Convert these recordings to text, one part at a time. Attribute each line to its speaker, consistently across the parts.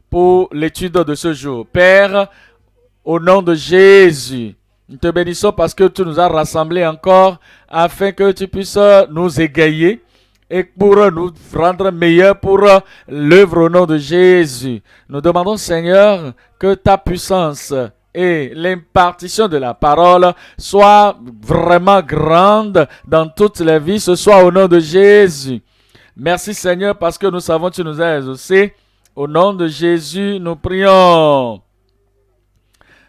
Speaker 1: pour l'étude de ce jour. Père, au nom de Jésus, nous te bénissons parce que tu nous as rassemblés encore afin que tu puisses nous égayer et pour nous rendre meilleurs pour l'œuvre au nom de Jésus. Nous demandons, Seigneur, que ta puissance et l'impartition de la parole soient vraiment grandes dans toutes les vies ce soir au nom de Jésus. Merci Seigneur parce que nous savons que tu nous as exaucés. Au nom de Jésus, nous prions.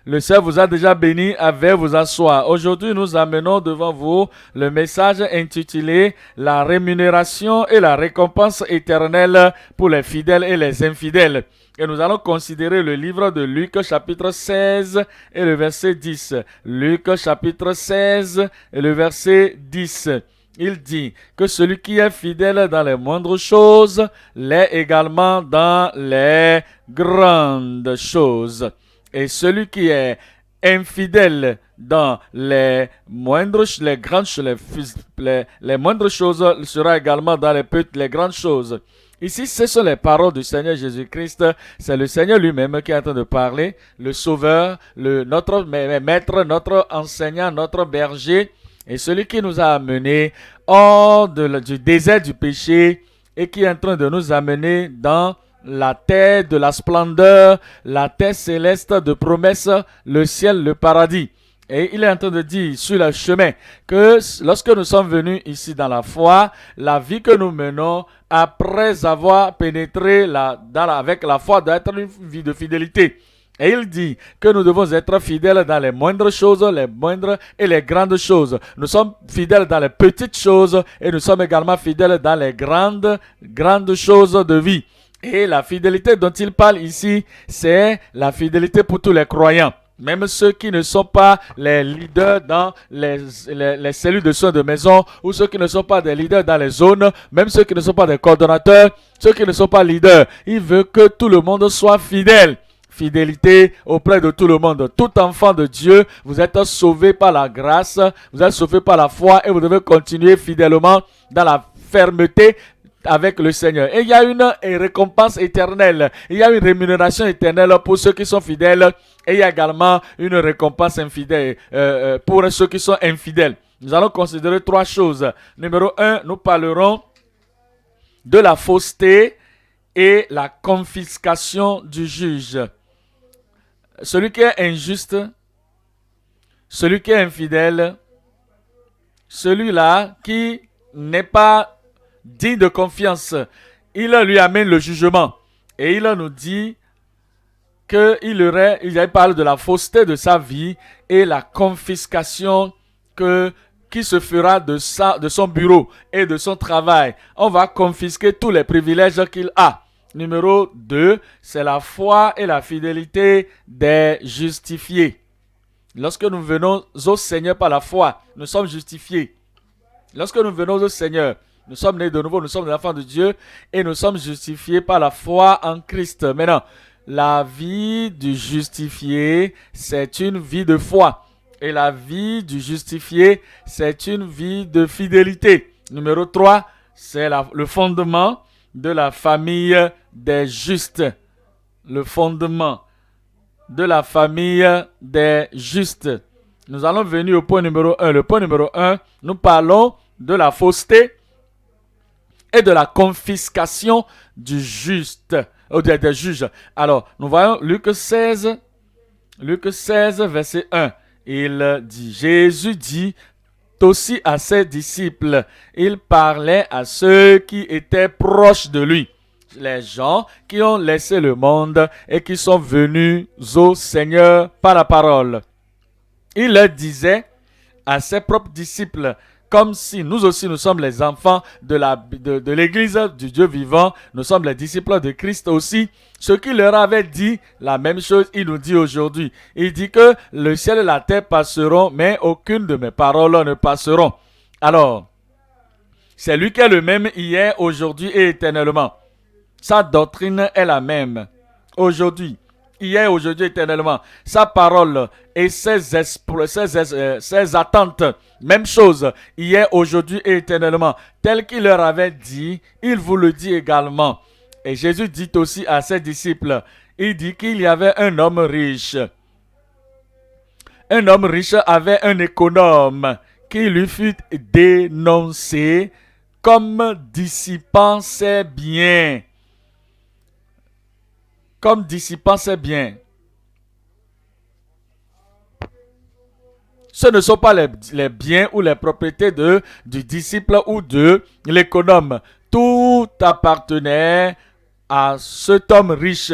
Speaker 1: Le Seigneur vous a déjà béni, avec vous asseoir. Aujourd'hui, nous amenons devant vous le message intitulé « La rémunération et la récompense éternelle pour les fidèles et les infidèles ». Et nous allons considérer le livre de Luc chapitre 16 et le verset 10. Luc chapitre 16 et le verset 10. Il dit que celui qui est fidèle dans les moindres choses l'est également dans les grandes choses. Et celui qui est infidèle dans les moindres choses sera également dans les grandes choses. Ici, ce sont les paroles du Seigneur Jésus-Christ. C'est le Seigneur lui-même qui est en train de parler, le Sauveur, notre maître, notre enseignant, notre berger, et celui qui nous a amenés hors du désert du péché et qui est en train de nous amener dans la terre de la splendeur, la terre céleste de promesses, le ciel, le paradis. Et il est en train de dire sur le chemin que lorsque nous sommes venus ici dans la foi, la vie que nous menons après avoir pénétré avec la foi doit être une vie de fidélité. Et il dit que nous devons être fidèles dans les moindres choses, les moindres et les grandes choses. Nous sommes fidèles dans les petites choses et nous sommes également fidèles dans les grandes choses de vie. Et la fidélité dont il parle ici, c'est la fidélité pour tous les croyants. Même ceux qui ne sont pas les leaders dans les cellules de soins de maison, ou ceux qui ne sont pas des leaders dans les zones, même ceux qui ne sont pas des coordonnateurs, ceux qui ne sont pas leaders. Il veut que tout le monde soit fidèle. Fidélité auprès de tout le monde. Tout enfant de Dieu, vous êtes sauvé par la grâce, vous êtes sauvé par la foi et vous devez continuer fidèlement dans la fermeté avec le Seigneur. Et il y a une récompense éternelle. Il y a une rémunération éternelle pour ceux qui sont fidèles. Et il y a également une récompense infidèle pour ceux qui sont infidèles. Nous allons considérer trois choses. Numéro 1, nous parlerons de la fausseté et la confiscation du juge. Celui qui est injuste, celui qui est infidèle, celui-là qui n'est pas digne de confiance, il lui amène le jugement. Et il nous dit il parle de la fausseté de sa vie et la confiscation qui se fera de son bureau et de son travail. On va confisquer tous les privilèges qu'il a. Numéro 2, c'est la foi et la fidélité des justifiés. Lorsque nous venons au Seigneur par la foi, nous sommes justifiés. Lorsque nous venons au Seigneur, nous sommes nés de nouveau, nous sommes des enfants de Dieu et nous sommes justifiés par la foi en Christ. Maintenant, la vie du justifié, c'est une vie de foi. Et la vie du justifié, c'est une vie de fidélité. Numéro 3, c'est le fondement de la famille des justes. Le fondement de la famille des justes. Nous allons venir au point numéro 1. Le point numéro 1, nous parlons de la fausseté et de la confiscation du juste, des juges. Alors, nous voyons Luc 16, verset 1. Il dit, Jésus dit aussi à ses disciples, il parlait à ceux qui étaient proches de lui, les gens qui ont laissé le monde et qui sont venus au Seigneur par la parole. Il leur disait à ses propres disciples, comme si nous aussi nous sommes les enfants de l'église du Dieu vivant, nous sommes les disciples de Christ aussi. Ce qu'il leur avait dit, la même chose, il nous dit aujourd'hui. Il dit que le ciel et la terre passeront, mais aucune de mes paroles ne passeront. Alors, c'est lui qui est le même hier, aujourd'hui et éternellement. Sa doctrine est la même. Aujourd'hui, hier, aujourd'hui, éternellement. Sa parole et ses attentes, même chose, hier, aujourd'hui et éternellement. Tel qu'il leur avait dit, il vous le dit également. Et Jésus dit aussi à ses disciples, il dit qu'il y avait un homme riche. Un homme riche avait un économe qui lui fut dénoncé comme dissipant ses biens. Comme dissipant ses biens. Ce ne sont pas les biens ou les propriétés du disciple ou de l'économe. Tout appartenait à cet homme riche.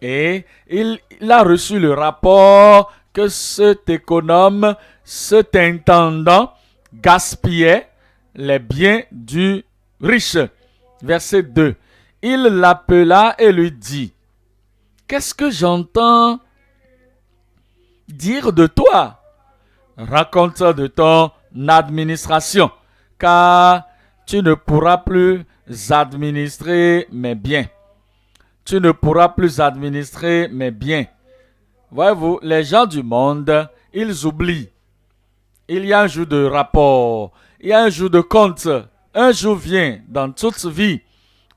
Speaker 1: Et il a reçu le rapport que cet économe, cet intendant, gaspillait les biens du riche. Verset 2. Il l'appela et lui dit, « Qu'est-ce que j'entends dire de toi? Raconte de ton administration, car tu ne pourras plus administrer mes biens. Tu ne pourras plus administrer mes biens. » Voyez-vous, les gens du monde, ils oublient. Il y a un jour de rapport, il y a un jour de compte. Un jour vient dans toute vie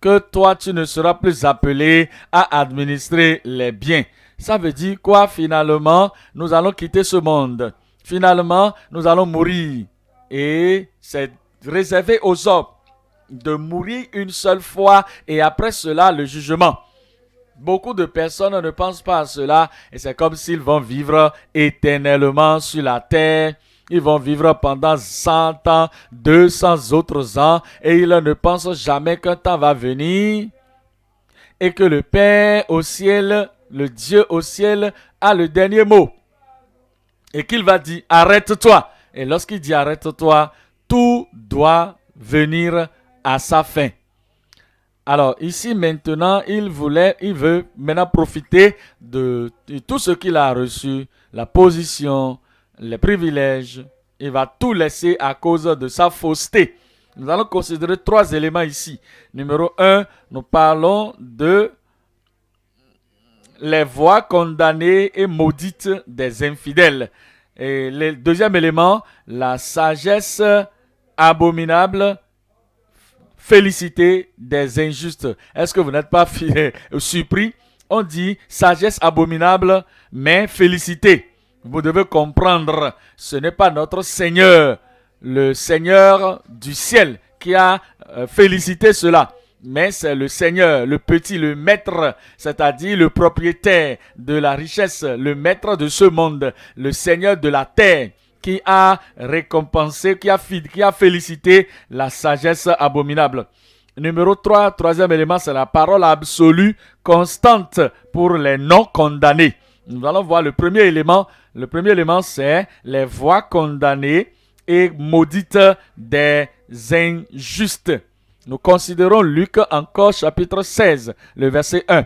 Speaker 1: que toi, tu ne seras plus appelé à administrer les biens. Ça veut dire quoi finalement? Nous allons quitter ce monde. Finalement, nous allons mourir. Et c'est réservé aux hommes de mourir une seule fois et après cela, le jugement. Beaucoup de personnes ne pensent pas à cela et c'est comme s'ils vont vivre éternellement sur la terre. Ils vont vivre pendant 100 ans, 200 autres ans et ils ne pensent jamais qu'un temps va venir et que le Père au ciel, le Dieu au ciel a le dernier mot. Et qu'il va dire, arrête-toi. Et lorsqu'il dit, arrête-toi, tout doit venir à sa fin. Alors, ici, maintenant, il veut maintenant profiter de tout ce qu'il a reçu, la position, les privilèges. Il va tout laisser à cause de sa fausseté. Nous allons considérer 3 éléments ici. Numéro 1, nous parlons de les voies condamnées et maudites des infidèles. Et le deuxième élément, la sagesse abominable, félicité des injustes. Est-ce que vous n'êtes pas surpris? On dit sagesse abominable, mais félicité. Vous devez comprendre, ce n'est pas notre Seigneur, le Seigneur du ciel, qui a félicité cela. Mais c'est le Seigneur, le petit, le maître, c'est-à-dire le propriétaire de la richesse, le maître de ce monde, le Seigneur de la terre, qui a récompensé, qui a félicité la sagesse abominable. Numéro 3, troisième élément, c'est la parole absolue constante pour les non condamnés. Nous allons voir le premier élément. Le premier élément, c'est les voies condamnées et maudites des injustes. Nous considérons Luc encore chapitre 16, le verset 1.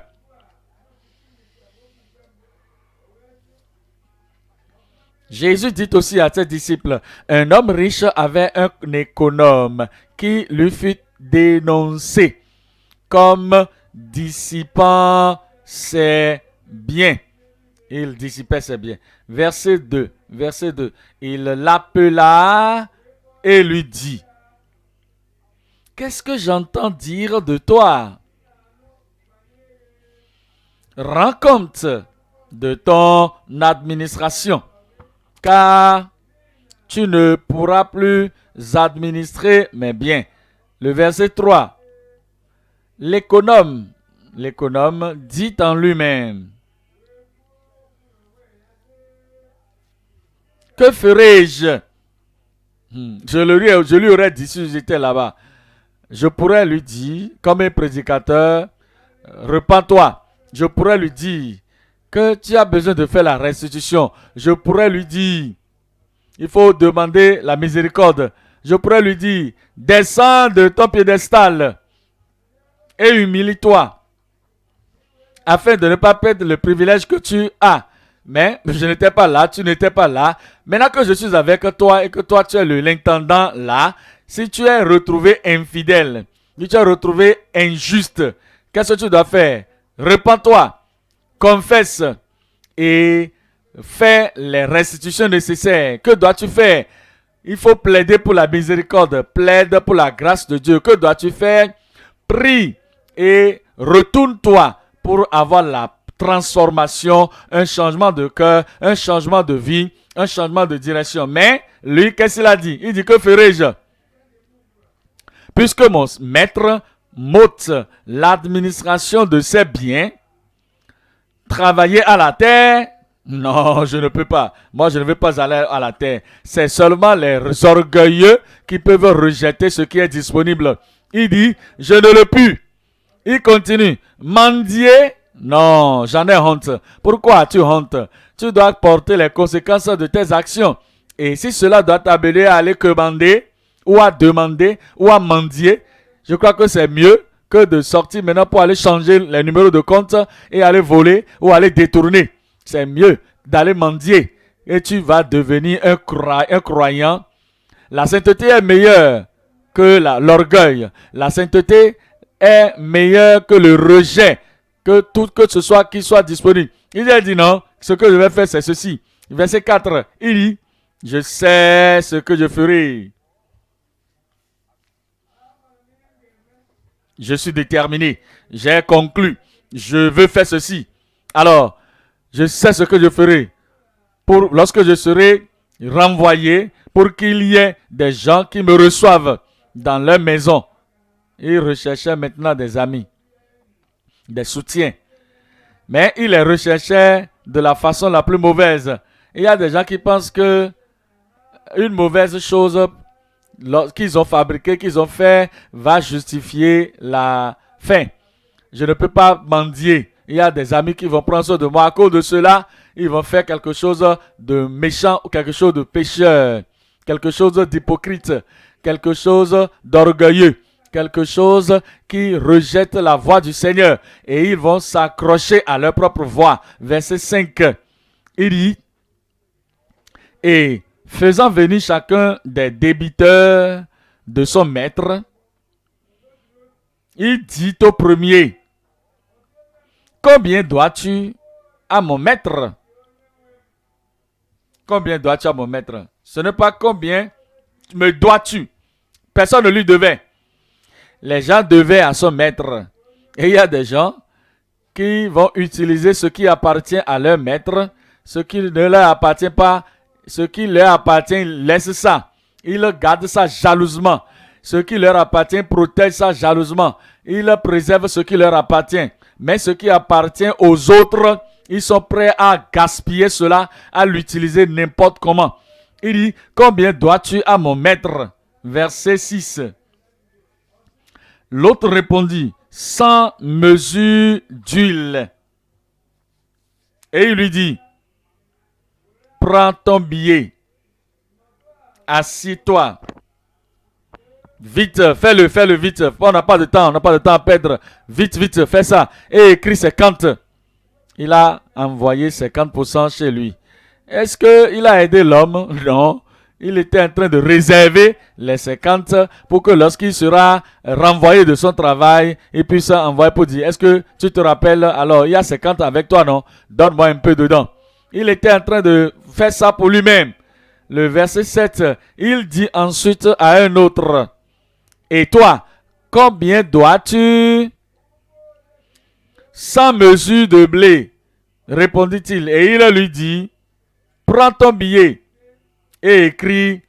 Speaker 1: Jésus dit aussi à ses disciples, un homme riche avait un économe qui lui fut dénoncé comme dissipant ses biens. Il dissipait ses biens. Verset 2. Il l'appela et lui dit, qu'est-ce que j'entends dire de toi? Rends compte de ton administration, car tu ne pourras plus administrer mes biens. Le verset 3. L'économe dit en lui-même, que ferai-je? Je lui aurais dit si j'étais là-bas. Je pourrais lui dire, comme un prédicateur, repens-toi. Je pourrais lui dire que tu as besoin de faire la restitution. Je pourrais lui dire, il faut demander la miséricorde. Je pourrais lui dire, descends de ton piédestal et humilie-toi, afin de ne pas perdre le privilège que tu as. Mais je n'étais pas là, tu n'étais pas là. Maintenant que je suis avec toi et que toi tu es l'intendant là, si tu es retrouvé infidèle, si tu es retrouvé injuste, qu'est-ce que tu dois faire? Repens-toi, confesse et fais les restitutions nécessaires. Que dois-tu faire? Il faut plaider pour la miséricorde, plaide pour la grâce de Dieu. Que dois-tu faire? Prie et retourne-toi pour avoir la transformation, un changement de cœur, un changement de vie, un changement de direction. Mais lui, qu'est-ce qu'il a dit? Il dit, que ferai-je? Puisque mon maître m'ôte l'administration de ses biens, travailler à la terre, non, je ne peux pas. Moi, je ne veux pas aller à la terre. C'est seulement les orgueilleux qui peuvent rejeter ce qui est disponible. Il dit, je ne le puis. Il continue, mendier, non, j'en ai honte. Pourquoi as-tu honte? Tu dois porter les conséquences de tes actions. Et si cela doit t'amener à aller commander, ou à demander, ou à mendier, je crois que c'est mieux que de sortir maintenant pour aller changer les numéros de compte et aller voler ou aller détourner. C'est mieux d'aller mendier et tu vas devenir un croyant. La sainteté est meilleure que l'orgueil. La sainteté est meilleure que le rejet, que tout que ce soit qui soit disponible. Il a dit non, ce que je vais faire c'est ceci. Verset 4, il dit, je sais ce que je ferai. Je suis déterminé. J'ai conclu. Je veux faire ceci. Alors, je sais ce que je ferai. Lorsque je serai renvoyé, pour qu'il y ait des gens qui me reçoivent dans leur maison. Il recherchait maintenant des amis, des soutiens. Mais il les recherchait de la façon la plus mauvaise. Il y a des gens qui pensent que une mauvaise chose qu'ils ont fabriquée, qu'ils ont fait, va justifier la faim. Je ne peux pas mendier. Il y a des amis qui vont prendre soin de moi. À cause de cela, ils vont faire quelque chose de méchant ou quelque chose de pécheur, quelque chose d'hypocrite, quelque chose d'orgueilleux, quelque chose qui rejette la voix du Seigneur. Et ils vont s'accrocher à leur propre voix. Verset 5, il dit, et faisant venir chacun des débiteurs de son maître, il dit au premier, combien dois-tu à mon maître? Combien dois-tu à mon maître? Ce n'est pas combien me dois-tu. Personne ne lui devait. Les gens devaient à son maître. Et il y a des gens qui vont utiliser ce qui appartient à leur maître, ce qui ne leur appartient pas, ce qui leur appartient, laisse ça. Ils gardent ça jalousement. Ce qui leur appartient, protège ça jalousement. Ils préservent ce qui leur appartient. Mais ce qui appartient aux autres, ils sont prêts à gaspiller cela, à l'utiliser n'importe comment. Il dit, combien dois-tu à mon maître? Verset 6. L'autre répondit, 100 mesures d'huile. Et il lui dit, prends ton billet, assis-toi. Vite, fais-le vite. On n'a pas de temps, à perdre. Vite, fais ça. Et écris 50. Il a envoyé 50% chez lui. Est-ce qu'il a aidé l'homme? Non. Il était en train de réserver les 50 pour que lorsqu'il sera renvoyé de son travail, il puisse envoyer pour dire, est-ce que tu te rappelles? Alors, il y a 50 avec toi, non? Donne-moi un peu dedans. Il était en train de faire ça pour lui-même. Le verset 7, il dit ensuite à un autre, et toi, combien dois-tu? 100 mesures de blé, répondit-il. Et il lui dit, prends ton billet et écris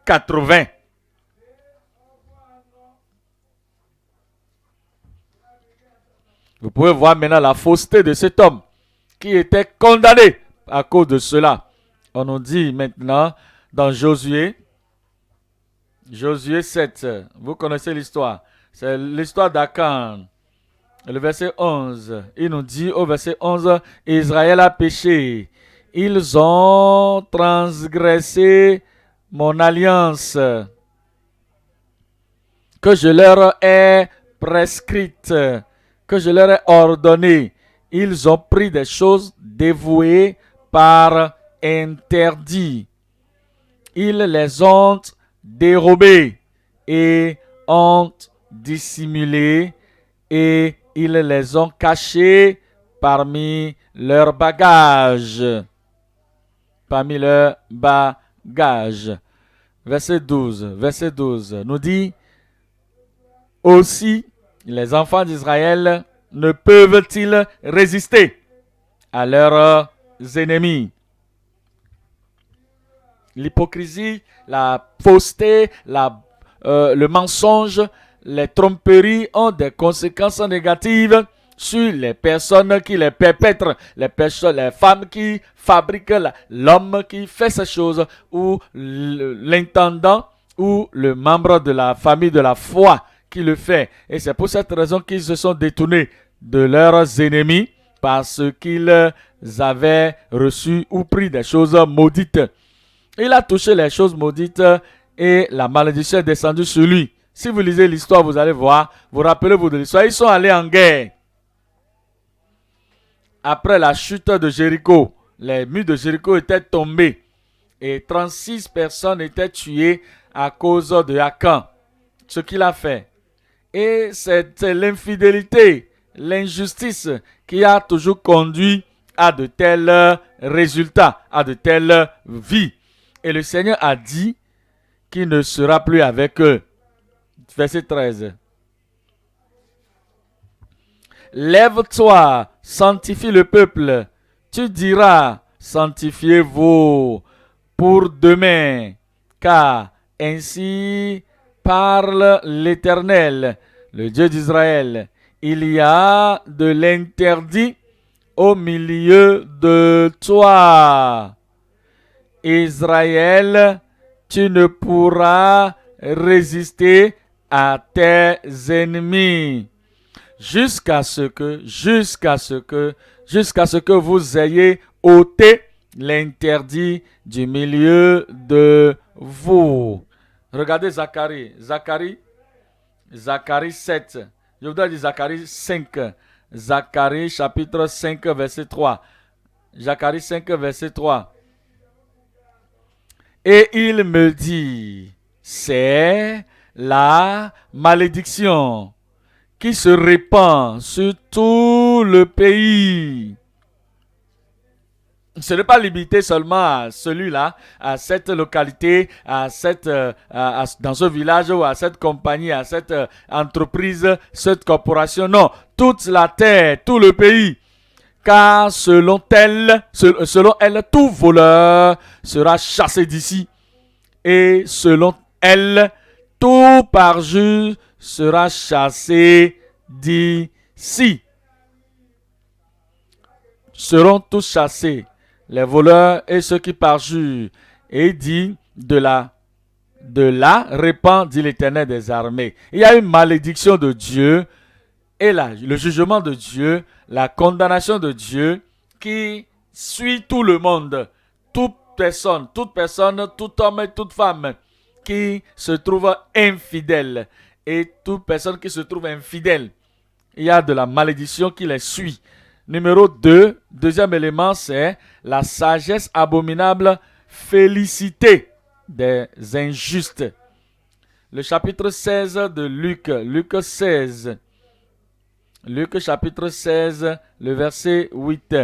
Speaker 1: 80. Vous pouvez voir maintenant la fausseté de cet homme qui était condamné à cause de cela. On nous dit maintenant dans Josué 7, vous connaissez l'histoire. C'est l'histoire d'Akan. Le verset 11, il nous dit au verset 11, Israël a péché. Ils ont transgressé mon alliance que je leur ai prescrite, que je leur ai ordonnée. Ils ont pris des choses dévouées par interdit. Ils les ont dérobées et ont dissimulé et ils les ont cachés parmi leurs bagages. Parmi leurs bagages. Verset 12 nous dit, aussi les enfants d'Israël ne peuvent-ils résister à leurs ennemis? L'hypocrisie, la fausseté, le mensonge, les tromperies ont des conséquences négatives sur les personnes qui les perpètrent, les femmes qui fabriquent, l'homme qui fait ces choses, ou l'intendant, ou le membre de la famille de la foi qui le fait. Et c'est pour cette raison qu'ils se sont détournés de leurs ennemis parce qu'ils avaient reçu ou pris des choses maudites. Il a touché les choses maudites et la malédiction est descendue sur lui. Si vous lisez l'histoire, vous allez voir, vous rappelez-vous de l'histoire, ils sont allés en guerre. Après la chute de Jéricho, les murs de Jéricho étaient tombés et 36 personnes étaient tuées à cause de Akan, ce qu'il a fait. Et c'est l'infidélité, l'injustice qui a toujours conduit à de tels résultats, à de telles vies. Et le Seigneur a dit qu'il ne sera plus avec eux. Verset 13. Lève-toi, sanctifie le peuple. Tu diras, sanctifiez-vous pour demain, car ainsi parle l'Éternel, le Dieu d'Israël. Il y a de l'interdit au milieu de toi. Israël, tu ne pourras résister à tes ennemis jusqu'à ce que vous ayez ôté l'interdit du milieu de vous. Regardez Zacharie 7. Je voudrais dire Zacharie 5. Zacharie chapitre 5 verset 3. Zacharie 5 verset 3. Et il me dit, c'est la malédiction qui se répand sur tout le pays. Ce n'est pas limité seulement à celui-là, à cette localité, dans ce village ou à cette compagnie, à cette entreprise, cette corporation. Non, toute la terre, tout le pays. Car selon elle, tout voleur sera chassé d'ici. Et selon elle, tout parjure sera chassé d'ici. Seront tous chassés, les voleurs et ceux qui parjurent. Et il dit, de là répand, dit l'Éternel des armées. Il y a une malédiction de Dieu et là, le jugement de Dieu, la condamnation de Dieu qui suit tout le monde, toute personne, tout homme et toute femme qui se trouve infidèle. Et toute personne qui se trouve infidèle, il y a de la malédiction qui les suit. Numéro 2, deuxième élément, c'est la sagesse abominable, félicité des injustes. Le chapitre 16 de Luc 16. Luc chapitre 16, le verset 8.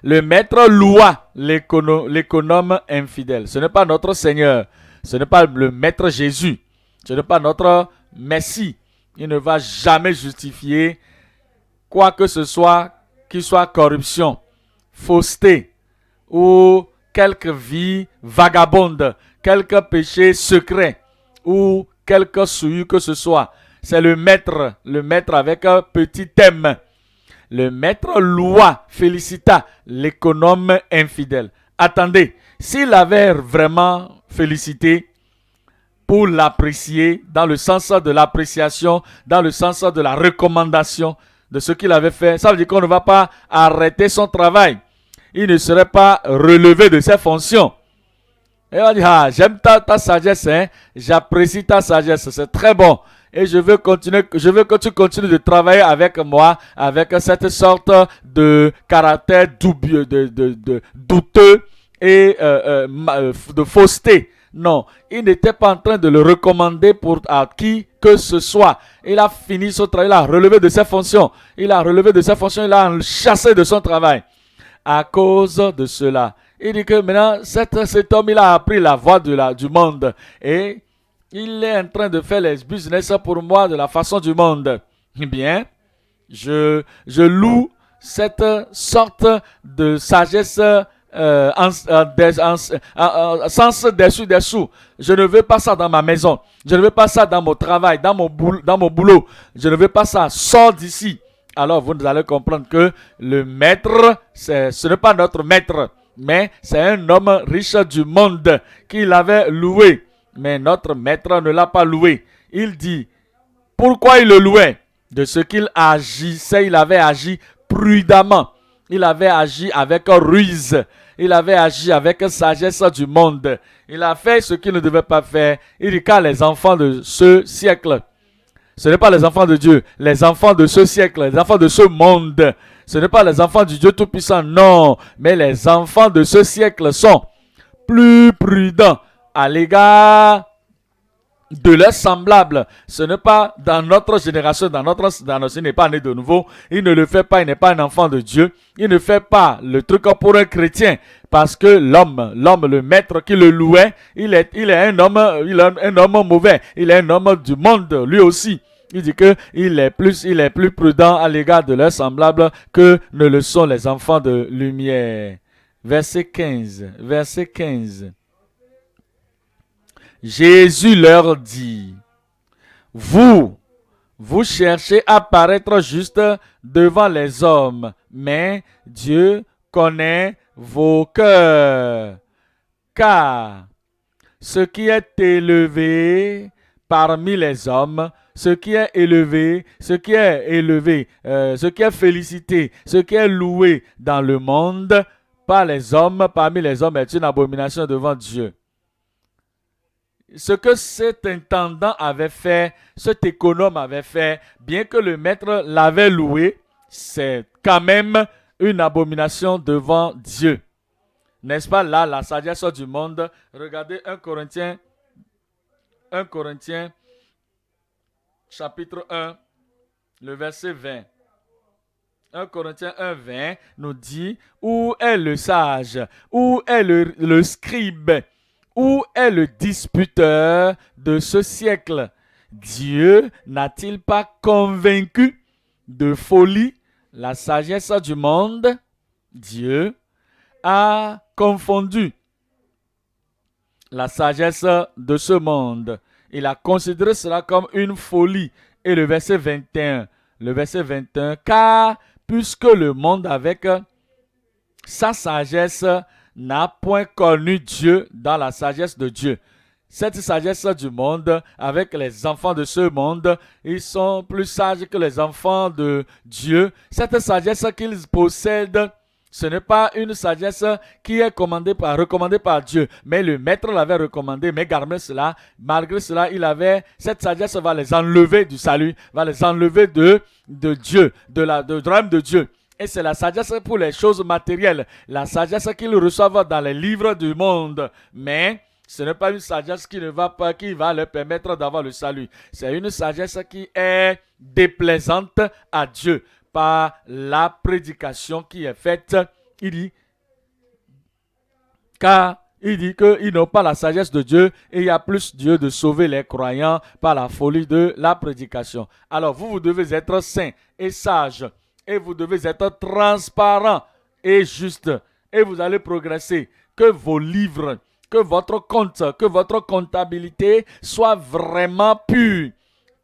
Speaker 1: Le maître loua l'économe infidèle. Ce n'est pas notre Seigneur. Ce n'est pas le maître Jésus. Ce n'est pas notre Messie. Il ne va jamais justifier quoi que ce soit qui soit corruption, fausseté ou quelque vie vagabonde, quelque péché secret ou quelque souillure que ce soit. C'est le maître avec un petit M. Le maître loua, félicita l'économe infidèle. Attendez, s'il avait vraiment félicité pour l'apprécier, dans le sens de l'appréciation, dans le sens de la recommandation de ce qu'il avait fait, ça veut dire qu'on ne va pas arrêter son travail. Il ne serait pas relevé de ses fonctions. Et on va dire, ah, j'aime ta sagesse, hein? J'apprécie ta sagesse, c'est très bon. Et je veux que tu continues de travailler avec moi, avec cette sorte de caractère douteux et de fausseté. Non, il n'était pas en train de le recommander à qui que ce soit. Il a fini son travail, il a relevé de ses fonctions. Il a chassé de son travail. À cause de cela, il dit que maintenant, cet homme, il a appris la voie du monde. Et il est en train de faire les business pour moi de la façon du monde. Eh bien, je loue cette sorte de sagesse sens dessous. Je ne veux pas ça dans ma maison. Je ne veux pas ça dans mon travail, dans mon boulot. Je ne veux pas ça. Sors d'ici. Alors vous allez comprendre que le maître, ce n'est pas notre maître, mais c'est un homme riche du monde qui l'avait loué. Mais notre maître ne l'a pas loué. Il dit, pourquoi il le louait? De ce qu'il agissait, il avait agi prudemment. Il avait agi avec ruse. Il avait agi avec sagesse du monde. Il a fait ce qu'il ne devait pas faire. Il dit qu'à les enfants de ce siècle. Ce n'est pas les enfants de Dieu. Les enfants de ce siècle. Les enfants de ce monde. Ce n'est pas les enfants du Dieu Tout-Puissant. Non. Mais les enfants de ce siècle sont plus prudents à l'égard de leurs semblables. Ce n'est pas dans notre génération, dans il n'est pas né de nouveau. Il ne le fait pas, il n'est pas un enfant de Dieu. Il ne fait pas le truc pour un chrétien. Parce que l'homme, le maître qui le louait, il est un homme mauvais. Il est un homme du monde, lui aussi. Il dit que il est plus prudent à l'égard de leurs semblables que ne le sont les enfants de lumière. Verset 15. Jésus leur dit, vous cherchez à paraître juste devant les hommes, mais Dieu connaît vos cœurs. Car ce qui est élevé parmi les hommes, ce qui est félicité, ce qui est loué dans le monde par les hommes, parmi les hommes est une abomination devant Dieu. Ce que cet intendant avait fait, cet économe avait fait, bien que le maître l'avait loué, c'est quand même une abomination devant Dieu. N'est-ce pas là la sagesse du monde? Regardez 1 Corinthiens chapitre 1, le verset 20. 1 Corinthiens 1, 20 nous dit, où est le sage? Où est le scribe? Où est le disputeur de ce siècle? Dieu n'a-t-il pas convaincu de folie la sagesse du monde? Dieu a confondu la sagesse de ce monde. Il a considéré cela comme une folie. Et le verset 21, car puisque le monde avec sa sagesse n'a point connu Dieu dans la sagesse de Dieu. Cette sagesse du monde, avec les enfants de ce monde, ils sont plus sages que les enfants de Dieu. Cette sagesse qu'ils possèdent, ce n'est pas une sagesse qui est recommandée par Dieu, mais le maître l'avait recommandée, mais malgré cela, cette sagesse va les enlever du salut, va les enlever de Dieu, du royaume de Dieu. Et c'est la sagesse pour les choses matérielles, la sagesse qu'ils reçoivent dans les livres du monde. Mais ce n'est pas une sagesse qui va leur permettre d'avoir le salut. C'est une sagesse qui est déplaisante à Dieu par la prédication qui est faite. Il dit qu'ils n'ont pas la sagesse de Dieu et il y a plus Dieu de sauver les croyants par la folie de la prédication. Alors vous devez être saints et sages. Et vous devez être transparent et juste. Et vous allez progresser. Que vos livres, que votre compte, que votre comptabilité soit vraiment pure,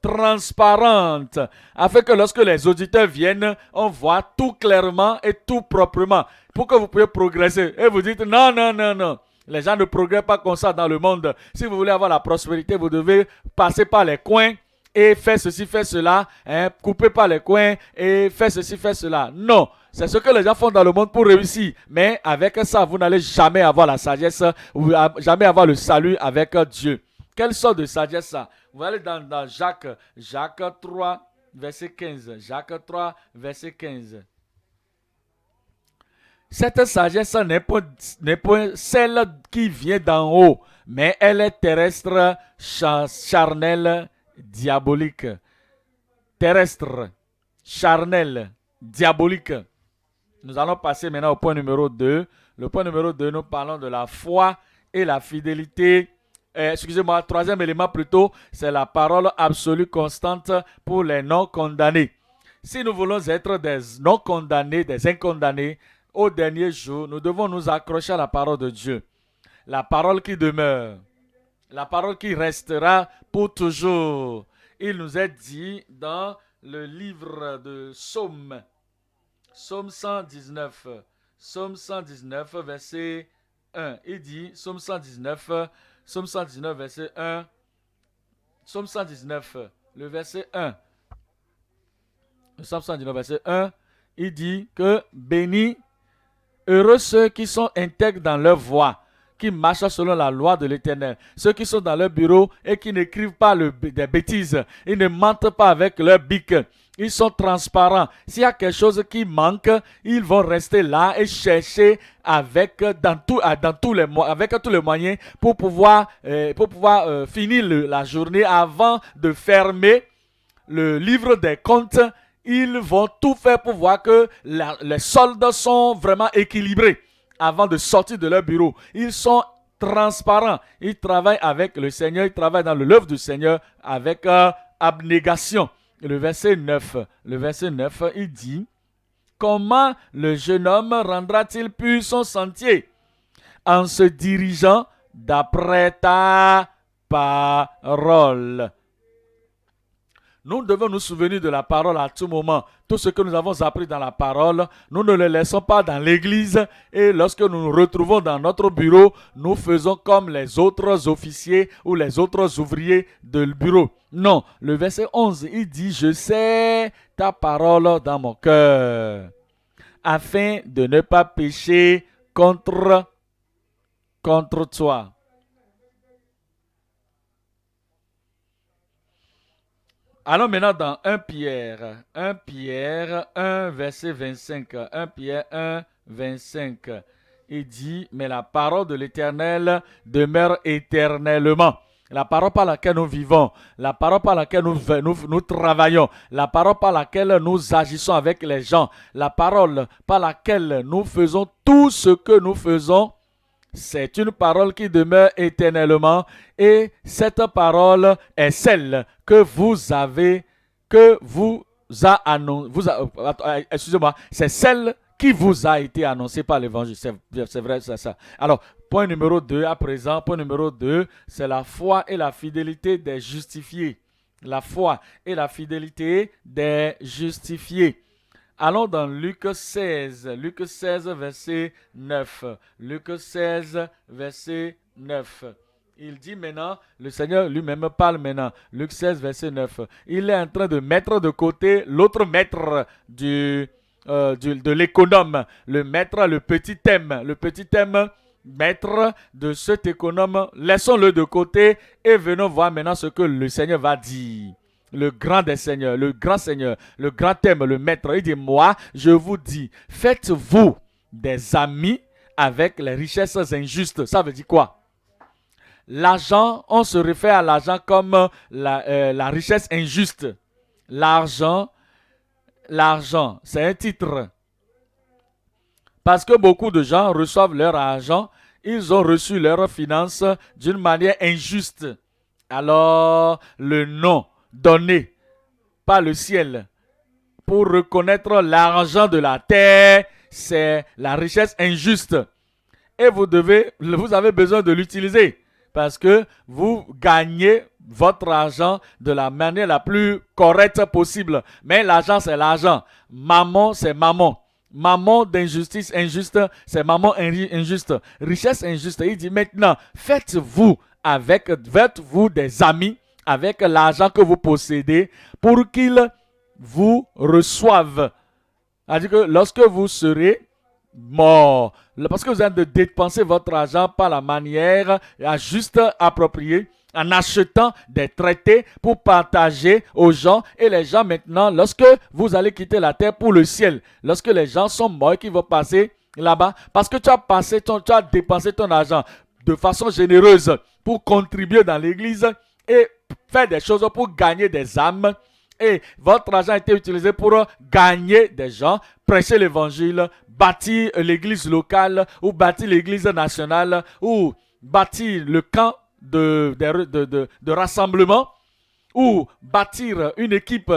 Speaker 1: transparente. Afin que lorsque les auditeurs viennent, on voit tout clairement et tout proprement. Pour que vous puissiez progresser. Et vous dites non. Les gens ne progressent pas comme ça dans le monde. Si vous voulez avoir la prospérité, vous devez passer par les coins. Et faire ceci, faire cela, couper par les coins et faire ceci, faire cela. Non, c'est ce que les gens font dans le monde pour réussir. Mais avec ça, vous n'allez jamais avoir la sagesse ou jamais avoir le salut avec Dieu. Quelle sorte de sagesse ça? Vous allez dans Jacques 3, verset 15. Jacques 3, verset 15. Cette sagesse n'est pas celle qui vient d'en haut, mais elle est terrestre, charnelle, diabolique. Terrestre, charnel, diabolique. Nous allons passer maintenant au point numéro 2. Le point numéro 2, nous parlons de la foi et la fidélité excusez-moi, troisième élément plutôt, c'est la parole absolue constante pour les non-condamnés. Si nous voulons être des non-condamnés, des incondamnés, au dernier jour, nous devons nous accrocher à la parole de Dieu. La parole qui demeure, la parole qui restera pour toujours. Il nous est dit dans le livre de Psaume, Psaume 119, verset 1. Il dit, Psaume 119, verset 1, Psaume 119, le verset 1. Le Psaume 119, verset 1, il dit que bénis, heureux ceux qui sont intègres dans leur voie, qui marchent selon la loi de l'Éternel. Ceux qui sont dans leur bureau et qui n'écrivent pas des bêtises. Ils ne mentent pas avec leur bic. Ils sont transparents. S'il y a quelque chose qui manque, ils vont rester là et chercher avec tous les moyens pour pouvoir finir la journée avant de fermer le livre des comptes. Ils vont tout faire pour voir que les soldes sont vraiment équilibrés avant de sortir de leur bureau. Ils sont transparents. Ils travaillent avec le Seigneur. Ils travaillent dans l'œuvre du Seigneur avec abnégation. Le verset 9, il dit, comment le jeune homme rendra-t-il pur son sentier? En se dirigeant d'après ta parole. Nous devons nous souvenir de la parole à tout moment. Tout ce que nous avons appris dans la parole, nous ne le laissons pas dans l'église. Et lorsque nous nous retrouvons dans notre bureau, nous faisons comme les autres officiers ou les autres ouvriers du bureau. Non, le verset 11, il dit, je sais ta parole dans mon cœur, afin de ne pas pécher contre toi. Allons maintenant dans 1 Pierre 1, verset 25. 1 Pierre 1, 25. Il dit, mais la parole de l'Éternel demeure éternellement. La parole par laquelle nous vivons, la parole par laquelle nous travaillons, la parole par laquelle nous agissons avec les gens, la parole par laquelle nous faisons tout ce que nous faisons, c'est une parole qui demeure éternellement et cette parole est celle que excusez-moi, c'est celle qui vous a été annoncée par l'évangile. C'est vrai, c'est ça. Alors, point numéro 2 à présent, c'est la foi et la fidélité des justifiés. La foi et la fidélité des justifiés. Allons dans Luc 16, verset 9. Luc 16, verset 9. Il dit maintenant, le Seigneur lui-même parle maintenant. Luc 16, verset 9. Il est en train de mettre de côté l'autre maître de l'économe. Le maître, le petit thème maître de cet économe. Laissons-le de côté et venons voir maintenant ce que le Seigneur va dire. Le grand des seigneurs, le grand seigneur, le grand thème, le maître. Il dit, moi, je vous dis, faites-vous des amis avec les richesses injustes. Ça veut dire quoi? L'argent, on se réfère à l'argent comme la richesse injuste. L'argent, c'est un titre. Parce que beaucoup de gens reçoivent leur argent, ils ont reçu leurs finances d'une manière injuste. Alors, le nom donné par le ciel pour reconnaître l'argent de la terre, c'est la richesse injuste. Et vous avez besoin de l'utiliser parce que vous gagnez votre argent de la manière la plus correcte possible. Mais l'argent, c'est l'argent. Mammon, c'est mammon. Mammon d'injustice injuste, c'est mammon injuste. Richesse injuste. Il dit maintenant, faites-vous des amis avec l'argent que vous possédez pour qu'ils vous reçoivent. C'est-à-dire que lorsque vous serez mort, parce que vous avez de dépenser votre argent par la manière juste appropriée, en achetant des traités pour partager aux gens. Et les gens maintenant, lorsque vous allez quitter la terre pour le ciel, lorsque les gens sont morts, qui vont passer là-bas, parce que tu as dépensé ton argent de façon généreuse pour contribuer dans l'église et faire des choses pour gagner des âmes. Et votre argent a été utilisé pour gagner des gens, prêcher l'évangile, bâtir l'église locale ou bâtir l'église nationale ou bâtir le camp de rassemblement ou bâtir une équipe,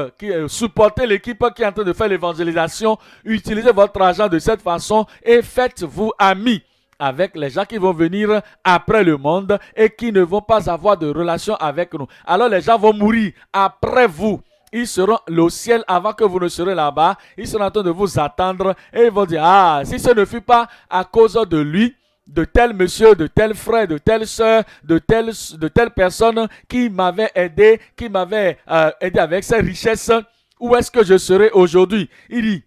Speaker 1: supporter l'équipe qui est en train de faire l'évangélisation, utilisez votre argent de cette façon et faites-vous amis avec les gens qui vont venir après le monde et qui ne vont pas avoir de relation avec nous. Alors les gens vont mourir après vous. Ils seront au ciel avant que vous ne serez là-bas. Ils seront en train de vous attendre et ils vont dire, ah, si ce ne fut pas à cause de lui, de tel monsieur, de tel frère, de telle soeur, de telle personne qui m'avait aidé, qui m'avait aidé avec ses richesses, où est-ce que je serai aujourd'hui? Il dit,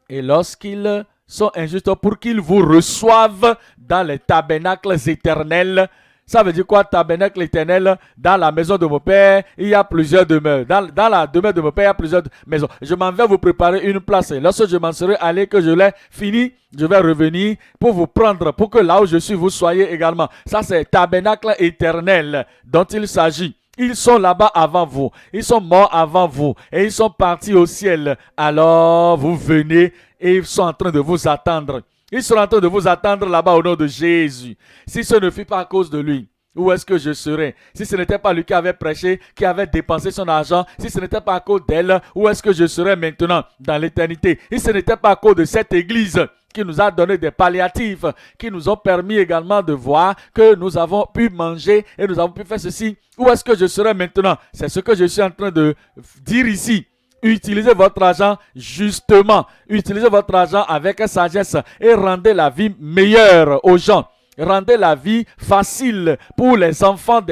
Speaker 1: et lorsqu'ils sont injustes pour qu'ils vous reçoivent dans les tabernacles éternels. Ça veut dire quoi, tabernacle éternel? Dans la maison de mon père, il y a plusieurs demeures. Dans la demeure de mon père, il y a plusieurs maisons. Je m'en vais vous préparer une place. Et lorsque je m'en serai allé, que je l'ai fini, je vais revenir pour vous prendre, pour que là où je suis, vous soyez également. Ça, c'est tabernacle éternel dont il s'agit. Ils sont là-bas avant vous. Ils sont morts avant vous. Et ils sont partis au ciel. Alors, vous venez et ils sont en train de vous attendre. Ils sont en train de vous attendre là-bas au nom de Jésus. Si ce ne fut pas à cause de lui, où est-ce que je serais? Si ce n'était pas lui qui avait prêché, qui avait dépensé son argent, si ce n'était pas à cause d'elle, où est-ce que je serais maintenant dans l'éternité? Si ce n'était pas à cause de cette église qui nous a donné des palliatifs, qui nous ont permis également de voir que nous avons pu manger et nous avons pu faire ceci, où est-ce que je serais maintenant? C'est ce que je suis en train de dire ici. Utilisez votre argent justement. Utilisez votre argent avec sagesse et rendez la vie meilleure aux gens. Rendez la vie facile pour les enfants,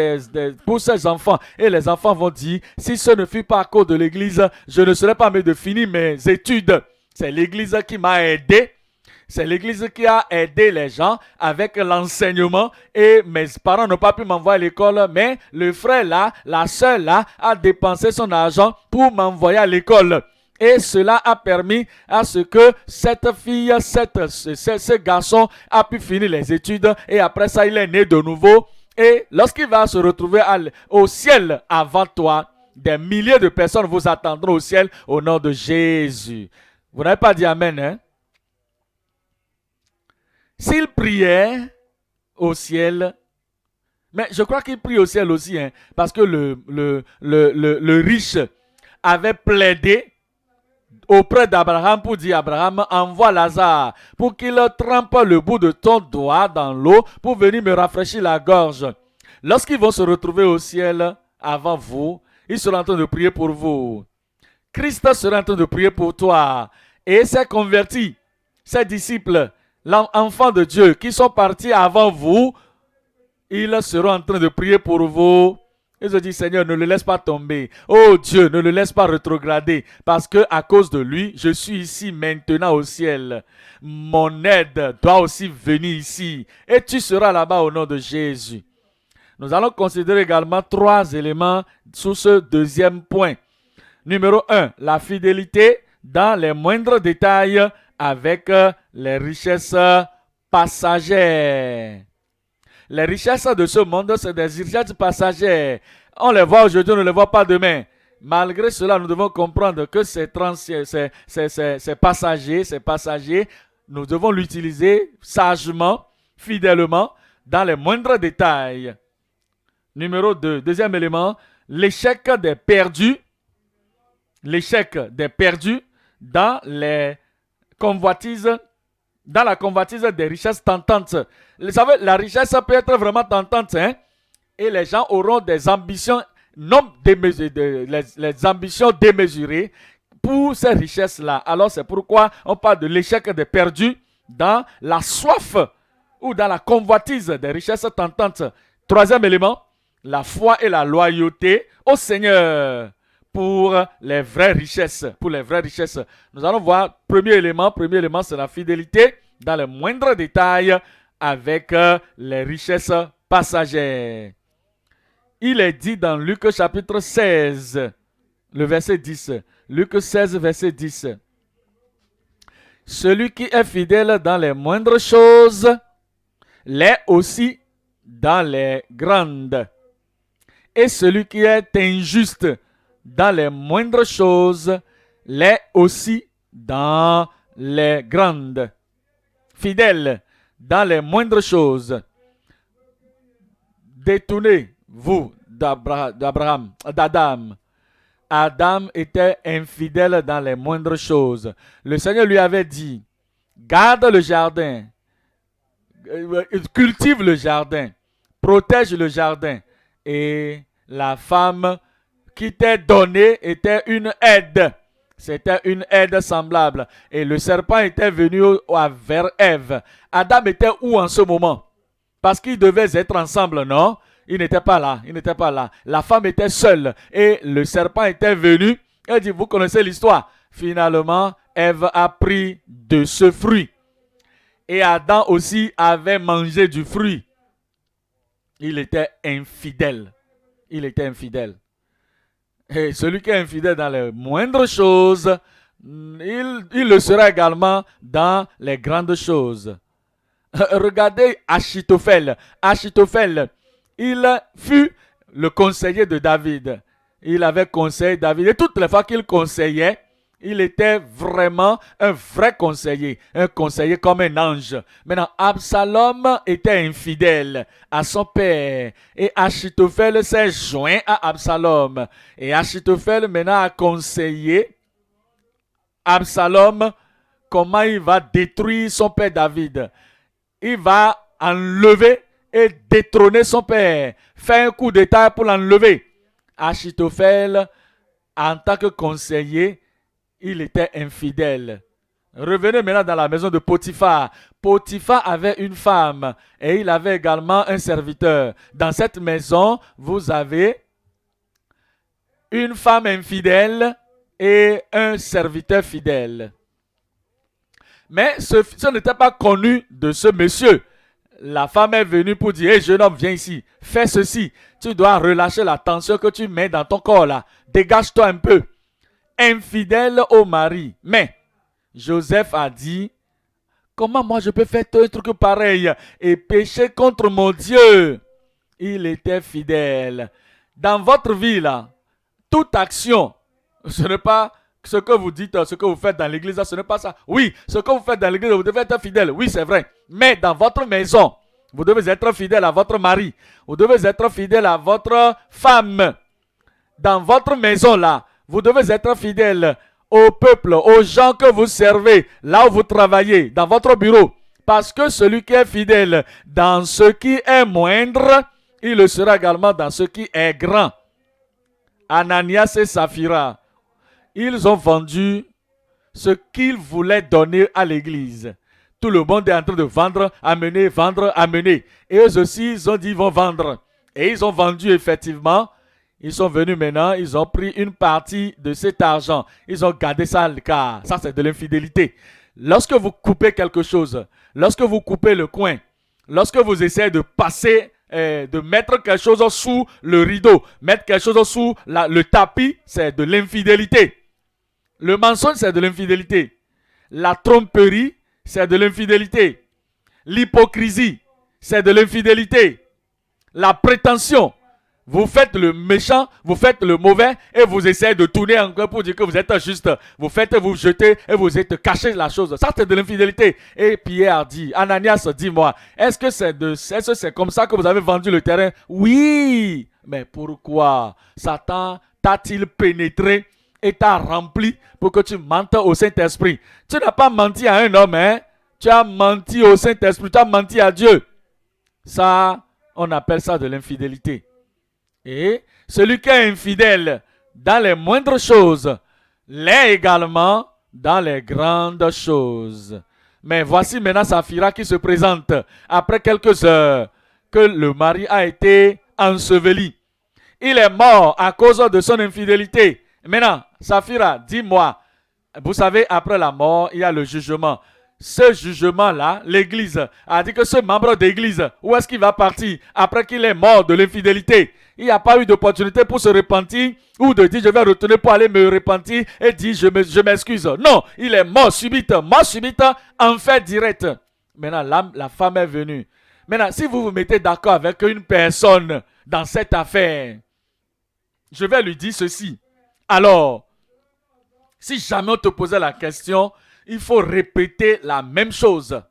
Speaker 1: pour ces enfants. Et les enfants vont dire, si ce ne fut pas à cause de l'église, je ne serais pas mieux de finir mes études. C'est l'église qui m'a aidé. C'est l'église qui a aidé les gens avec l'enseignement et mes parents n'ont pas pu m'envoyer à l'école, mais le frère là, la soeur là a dépensé son argent pour m'envoyer à l'école. Et cela a permis à ce que cette fille, ce garçon a pu finir les études et après ça il est né de nouveau. Et lorsqu'il va se retrouver au ciel avant toi, des milliers de personnes vous attendront au ciel au nom de Jésus. Vous n'avez pas dit amen, hein? S'il priait au ciel, mais je crois qu'il prie au ciel aussi, hein, parce que le riche avait plaidé auprès d'Abraham pour dire, Abraham, envoie Lazare pour qu'il trempe le bout de ton doigt dans l'eau pour venir me rafraîchir la gorge. Lorsqu'ils vont se retrouver au ciel avant vous, ils seront en train de prier pour vous. Christ sera en train de prier pour toi. Et ses convertis, ses disciples, l'enfant de Dieu qui sont partis avant vous, ils seront en train de prier pour vous. Ils ont dit, Seigneur, ne le laisse pas tomber. Oh Dieu, ne le laisse pas rétrograder. Parce que à cause de lui, je suis ici maintenant au ciel. Mon aide doit aussi venir ici. Et tu seras là-bas au nom de Jésus. Nous allons considérer également 3 éléments sous ce deuxième point. Numéro 1, la fidélité dans les moindres détails avec les richesses passagères. Les richesses de ce monde, c'est des richesses passagères. On les voit aujourd'hui, on ne les voit pas demain. Malgré cela, nous devons comprendre que c'est passager. Nous devons l'utiliser sagement, fidèlement, dans les moindres détails. Numéro 2, deuxième élément, l'échec des perdus. L'échec des perdus dans les convoitises, dans la convoitise des richesses tentantes. Vous savez, la richesse peut être vraiment tentante, hein? Et les gens auront des ambitions non démesurées, les ambitions démesurées pour ces richesses-là. Alors c'est pourquoi on parle de l'échec des perdus dans la soif ou dans la convoitise des richesses tentantes. Troisième élément, la foi et la loyauté au Seigneur. Pour les vraies richesses. Nous allons voir, premier élément, c'est la fidélité dans les moindres détails avec les richesses passagères. Il est dit dans Luc chapitre 16, le verset 10. Luc 16, verset 10. Celui qui est fidèle dans les moindres choses l'est aussi dans les grandes. Et celui qui est injuste dans les moindres choses, l'est aussi dans les grandes. Fidèle dans les moindres choses. détournez-vous d'Adam. Adam était infidèle dans les moindres choses. Le Seigneur lui avait dit, garde le jardin, cultive le jardin, protège le jardin. Et la femme qui t'est donnée était une aide. C'était une aide semblable. Et le serpent était venu vers Ève. Adam était où en ce moment? Parce qu'ils devaient être ensemble, non? Il n'était pas là. Il n'était pas là. La femme était seule. Et le serpent était venu. Elle dit, vous connaissez l'histoire. Finalement, Ève a pris de ce fruit. Et Adam aussi avait mangé du fruit. Il était infidèle. Il était infidèle. Et celui qui est infidèle dans les moindres choses, il le sera également dans les grandes choses. Regardez Achitophel. Achitophel, il fut le conseiller de David. Il avait conseillé David. Et toutes les fois qu'il conseillait, il était vraiment un vrai conseiller. Un conseiller comme un ange. Maintenant, Absalom était infidèle à son père. Et Achitophel s'est joint à Absalom. Et Achitophel maintenant a conseillé Absalom comment il va détruire son père David. Il va enlever et détrôner son père. Faire un coup d'état pour l'enlever. Achitophel, en tant que conseiller, il était infidèle. Revenez maintenant dans la maison de Potiphar. Potiphar avait une femme et il avait également un serviteur. Dans cette maison, vous avez une femme infidèle et un serviteur fidèle. Mais ce n'était pas connu de ce monsieur. La femme est venue pour dire, hé jeune homme, viens ici, fais ceci. Tu dois relâcher la tension que tu mets dans ton corps là. Dégage-toi un peu. Infidèle au mari. Mais Joseph a dit, comment moi je peux faire un truc pareil et pécher contre mon Dieu? Il était fidèle. Dans votre vie là, toute action, ce n'est pas ce que vous dites, ce que vous faites dans l'église, ce n'est pas ça. Oui, ce que vous faites dans l'église, vous devez être fidèle. Oui, c'est vrai. Mais dans votre maison, vous devez être fidèle à votre mari. Vous devez être fidèle à votre femme. Dans votre maison là, vous devez être fidèle au peuple, aux gens que vous servez, là où vous travaillez, dans votre bureau. Parce que celui qui est fidèle dans ce qui est moindre, il le sera également dans ce qui est grand. Ananias et Saphira, ils ont vendu ce qu'ils voulaient donner à l'église. Tout le monde est en train de vendre, amener, vendre, amener. Et eux aussi, ils ont dit ils vont vendre. Et ils ont vendu effectivement. Ils sont venus maintenant, ils ont pris une partie de cet argent. Ils ont gardé ça car ça c'est de l'infidélité. Lorsque vous coupez quelque chose, lorsque vous coupez le coin, lorsque vous essayez de passer, de mettre quelque chose sous le rideau, mettre quelque chose sous le tapis, c'est de l'infidélité. Le mensonge, c'est de l'infidélité. La tromperie, c'est de l'infidélité. L'hypocrisie, c'est de l'infidélité. La prétention, vous faites le méchant, vous faites le mauvais et vous essayez de tourner encore pour dire que vous êtes juste. Vous faites, vous jetez et vous êtes caché la chose. Ça, c'est de l'infidélité. Et Pierre dit, Ananias, dis-moi, est-ce que c'est comme ça que vous avez vendu le terrain? Oui. Mais pourquoi Satan t'a-t-il pénétré et t'a rempli pour que tu mentes au Saint-Esprit? Tu n'as pas menti à un homme, hein? Tu as menti au Saint-Esprit, tu as menti à Dieu. Ça, on appelle ça de l'infidélité. Et celui qui est infidèle dans les moindres choses l'est également dans les grandes choses. Mais voici maintenant Saphira qui se présente après quelques heures que le mari a été enseveli. Il est mort à cause de son infidélité. Maintenant, Saphira, dis-moi, vous savez, après la mort, il y a le jugement. Ce jugement-là, l'Église a dit que ce membre d'Église, où est-ce qu'il va partir après qu'il est mort de l'infidélité? Il n'y a pas eu d'opportunité pour se repentir ou de dire je vais retourner pour aller me repentir et dire je m'excuse. Non, il est mort subite, en fait direct. Maintenant, la femme est venue. Maintenant, si vous vous mettez d'accord avec une personne dans cette affaire, je vais lui dire ceci. Alors, si jamais on te posait la question, il faut répéter la même chose.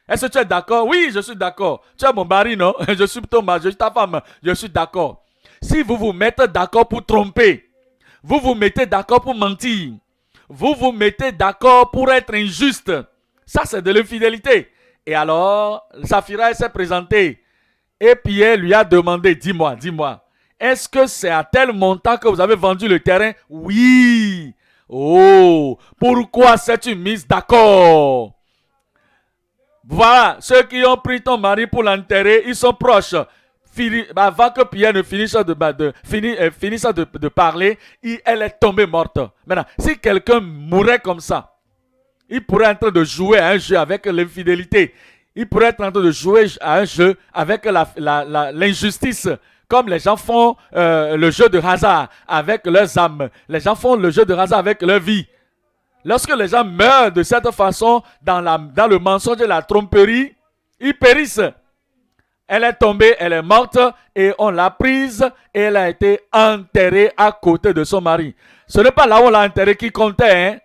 Speaker 1: Est-ce que tu es d'accord? Oui, je suis d'accord. Tu es mon mari, non? Je suis ton mari, je suis ta femme. Je suis d'accord. Si vous vous mettez d'accord pour tromper, vous vous mettez d'accord pour mentir, vous vous mettez d'accord pour être injuste, ça c'est de l'infidélité. Et alors, Saphira s'est présentée. Et Pierre lui a demandé, dis-moi, est-ce que c'est à tel montant que vous avez vendu le terrain? Oui. Oh, pourquoi s'es-tu mise d'accord? Voilà, ceux qui ont pris ton mari pour l'enterrer, ils sont proches. Avant que Pierre ne finisse de parler, elle est tombée morte. Maintenant, si quelqu'un mourait comme ça, il pourrait être en train de jouer à un jeu avec l'infidélité. Il pourrait être en train de jouer à un jeu avec l'injustice. Comme les gens font le jeu de hasard avec leurs âmes. Les gens font le jeu de hasard avec leur vie. Lorsque les gens meurent de cette façon, dans le mensonge et la tromperie, ils périssent. Elle est tombée, elle est morte, et on l'a prise, et elle a été enterrée à côté de son mari. Ce n'est pas là où on l'a enterrée qui comptait, hein.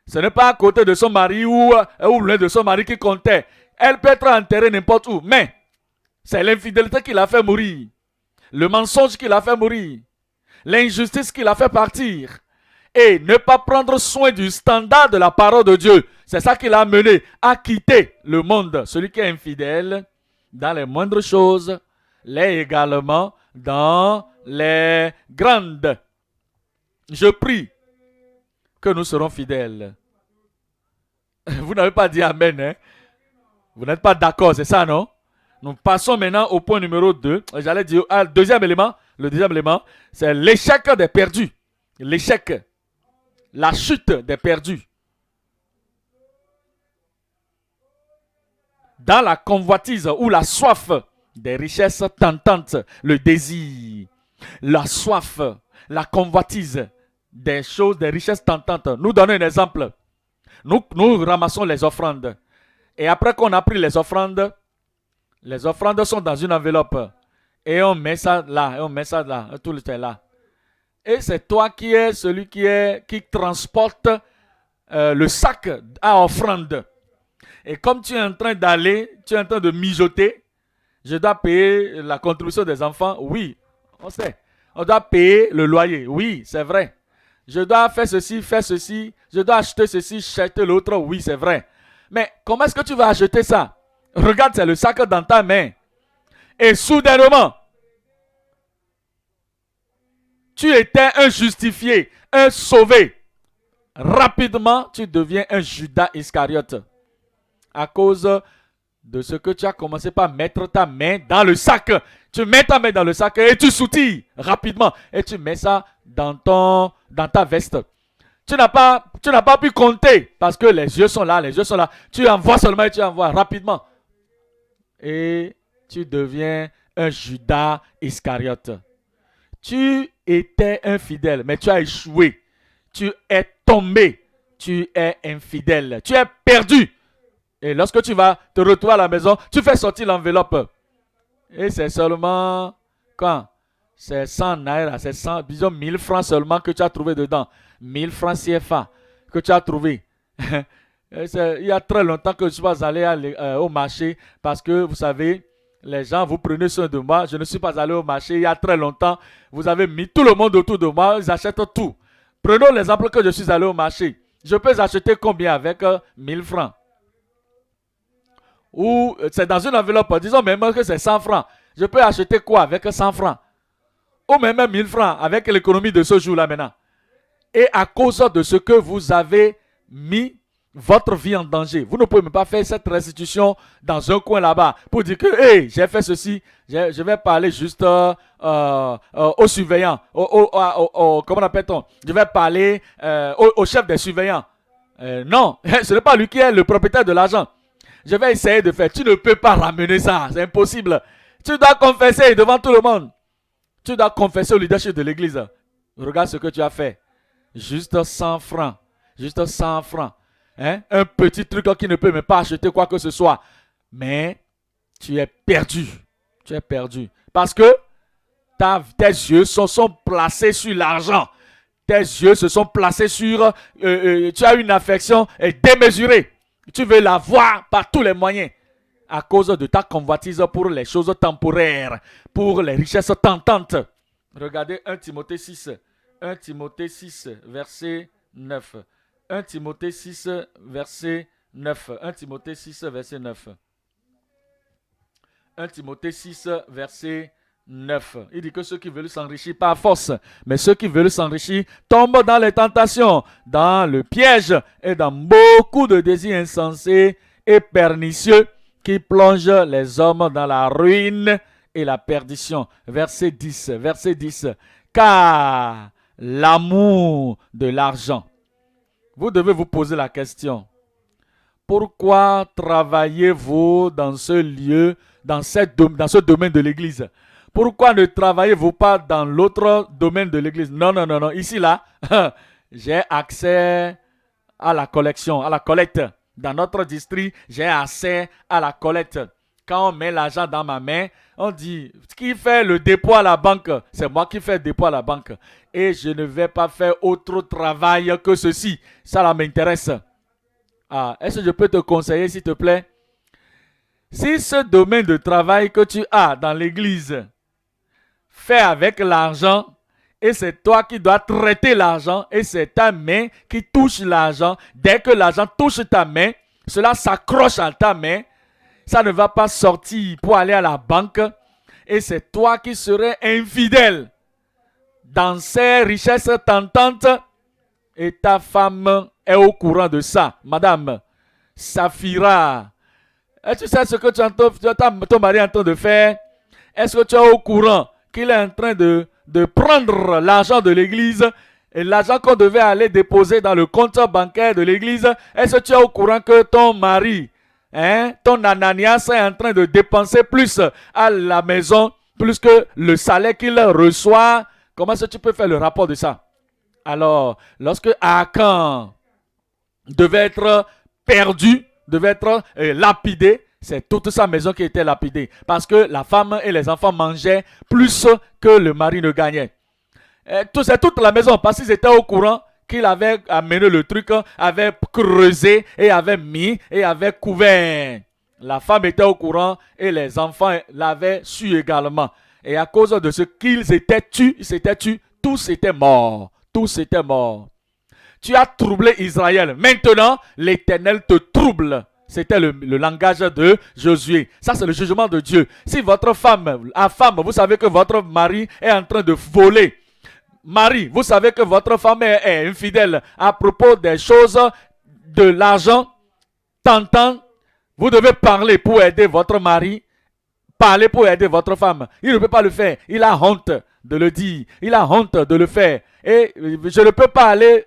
Speaker 1: Ce n'est pas à côté de son mari ou loin de son mari qui comptait. Elle peut être enterrée n'importe où, mais c'est l'infidélité qui l'a fait mourir. Le mensonge qui l'a fait mourir. L'injustice qui l'a fait partir. Et ne pas prendre soin du standard de la parole de Dieu. C'est ça qui l'a amené à quitter le monde. Celui qui est infidèle dans les moindres choses, l'est également dans les grandes. Je prie que nous serons fidèles. Vous n'avez pas dit Amen, hein? Vous n'êtes pas d'accord, c'est ça, non? Nous passons maintenant au point numéro 2. J'allais dire, le deuxième élément, c'est l'échec des perdus. L'échec, la chute des perdus. Dans la convoitise ou la soif des richesses tentantes, le désir, la soif, la convoitise des choses, des richesses tentantes. Nous donnons un exemple. Nous ramassons les offrandes. Et après qu'on a pris les offrandes sont dans une enveloppe. Et on met ça là, tout le temps là. Et c'est toi qui es celui qui transporte le sac à offrande. Et comme tu es en train d'aller, tu es en train de mijoter, je dois payer la contribution des enfants. Oui, on sait. On doit payer le loyer. Oui, c'est vrai. Je dois faire ceci. Je dois acheter ceci, acheter l'autre. Oui, c'est vrai. Mais comment est-ce que tu vas acheter ça? Regarde, c'est le sac dans ta main. Et soudainement, tu étais un justifié, un sauvé. Rapidement, tu deviens un Judas Iscariote. À cause de ce que tu as commencé par mettre ta main dans le sac. Tu mets ta main dans le sac et tu soutilles rapidement. Et tu mets ça dans ta veste. Tu n'as pas pu compter parce que les yeux sont là. Tu envoies seulement et tu envoies rapidement. Et tu deviens un Judas Iscariote. Tu étais infidèle, mais tu as échoué. Tu es tombé. Tu es infidèle. Tu es perdu. Et lorsque tu vas te retrouver à la maison, tu fais sortir l'enveloppe. Et c'est seulement, quand? C'est 100 naira, c'est 100, disons 1000 francs seulement que tu as trouvé dedans. 1000 francs CFA que tu as trouvé. Il y a très longtemps que je suis pas allé au marché parce que, vous savez, les gens, vous prenez soin de moi. Je ne suis pas allé au marché il y a très longtemps. Vous avez mis tout le monde autour de moi, ils achètent tout. Prenons l'exemple que je suis allé au marché. Je peux acheter combien avec 1000 francs? Ou c'est dans une enveloppe, disons même que c'est 100 francs. Je peux acheter quoi avec 100 francs? Ou même 1000 francs avec l'économie de ce jour-là maintenant. Et à cause de ce que vous avez mis votre vie en danger, vous ne pouvez même pas faire cette restitution dans un coin là-bas pour dire que hey, j'ai fait ceci, je vais parler juste au surveillant, comment appelle-t-on? Je vais parler au chef des surveillants. Non, ce n'est pas lui qui est le propriétaire de l'argent. Je vais essayer de faire. Tu ne peux pas ramener ça. C'est impossible. Tu dois confesser devant tout le monde. Tu dois confesser au leadership de l'église. Regarde ce que tu as fait. Juste 100 francs. Juste 100 francs. Hein? Un petit truc qui ne peut même pas acheter quoi que ce soit. Mais tu es perdu. Tu es perdu. Parce que tes yeux sont placés sur l'argent. Tes yeux se sont placés sur... tu as une affection démesurée. Tu veux la voir par tous les moyens. à cause de ta convoitise pour les choses temporaires, pour les richesses tentantes. Regardez 1 Timothée 6, 1 Timothée 6, verset 9. 1 Timothée 6, verset 9. 1 Timothée 6, verset 9. 1 Timothée 6, verset 9. Il dit que ceux qui veulent s'enrichir par force, mais ceux qui veulent s'enrichir tombent dans les tentations, dans le piège et dans beaucoup de désirs insensés et pernicieux qui plongent les hommes dans la ruine et la perdition. Verset 10. Verset 10. Car l'amour de l'argent. Vous devez vous poser la question. Pourquoi travaillez-vous dans ce lieu, dans ce domaine de l'église? Pourquoi ne travaillez-vous pas dans l'autre domaine de l'église? Non, non, non, non. Ici, là, j'ai accès à la collection, à la collecte. Dans notre district, j'ai accès à la collecte. Quand on met l'argent dans ma main, on dit, qui fait le dépôt à la banque? C'est moi qui fais le dépôt à la banque. Et je ne vais pas faire autre travail que ceci. Ça, là, m'intéresse. Ah, est-ce que je peux te conseiller, s'il te plaît? Si ce domaine de travail que tu as dans l'église fait avec l'argent, et c'est toi qui dois traiter l'argent, et c'est ta main qui touche l'argent, dès que l'argent touche ta main, cela s'accroche à ta main, ça ne va pas sortir pour aller à la banque, et c'est toi qui serais infidèle dans ces richesses tentantes, et ta femme est au courant de ça. Madame, Saphira, est-ce que tu sais ce que ton mari est en train de faire? Est-ce que tu es au courant qu'il est en train de prendre l'argent de l'église et l'argent qu'on devait aller déposer dans le compte bancaire de l'église? Est-ce que tu es au courant que ton mari, ton Ananias est en train de dépenser plus à la maison, plus que le salaire qu'il reçoit? Comment est-ce que tu peux faire le rapport de ça? Alors, lorsque Akan devait être perdu, devait être lapidé, c'est toute sa maison qui était lapidée. Parce que la femme et les enfants mangeaient plus que le mari ne gagnait. C'est toute la maison, parce qu'ils étaient au courant qu'il avait amené le truc, avait creusé et avait mis et avait couvert. La femme était au courant et les enfants l'avaient su également. Et à cause de ce qu'ils s'étaient tus, tous étaient morts. Tous étaient morts. Tu as troublé Israël. Maintenant, l'Éternel te trouble. C'était le langage de Josué. Ça, c'est le jugement de Dieu. Si votre femme, vous savez que votre mari est en train de voler. Mari, vous savez que votre femme est infidèle à propos des choses de l'argent tentant. Vous devez parler pour aider votre mari. Parler pour aider votre femme. Il ne peut pas le faire. Il a honte de le dire. Il a honte de le faire. Et je ne peux pas aller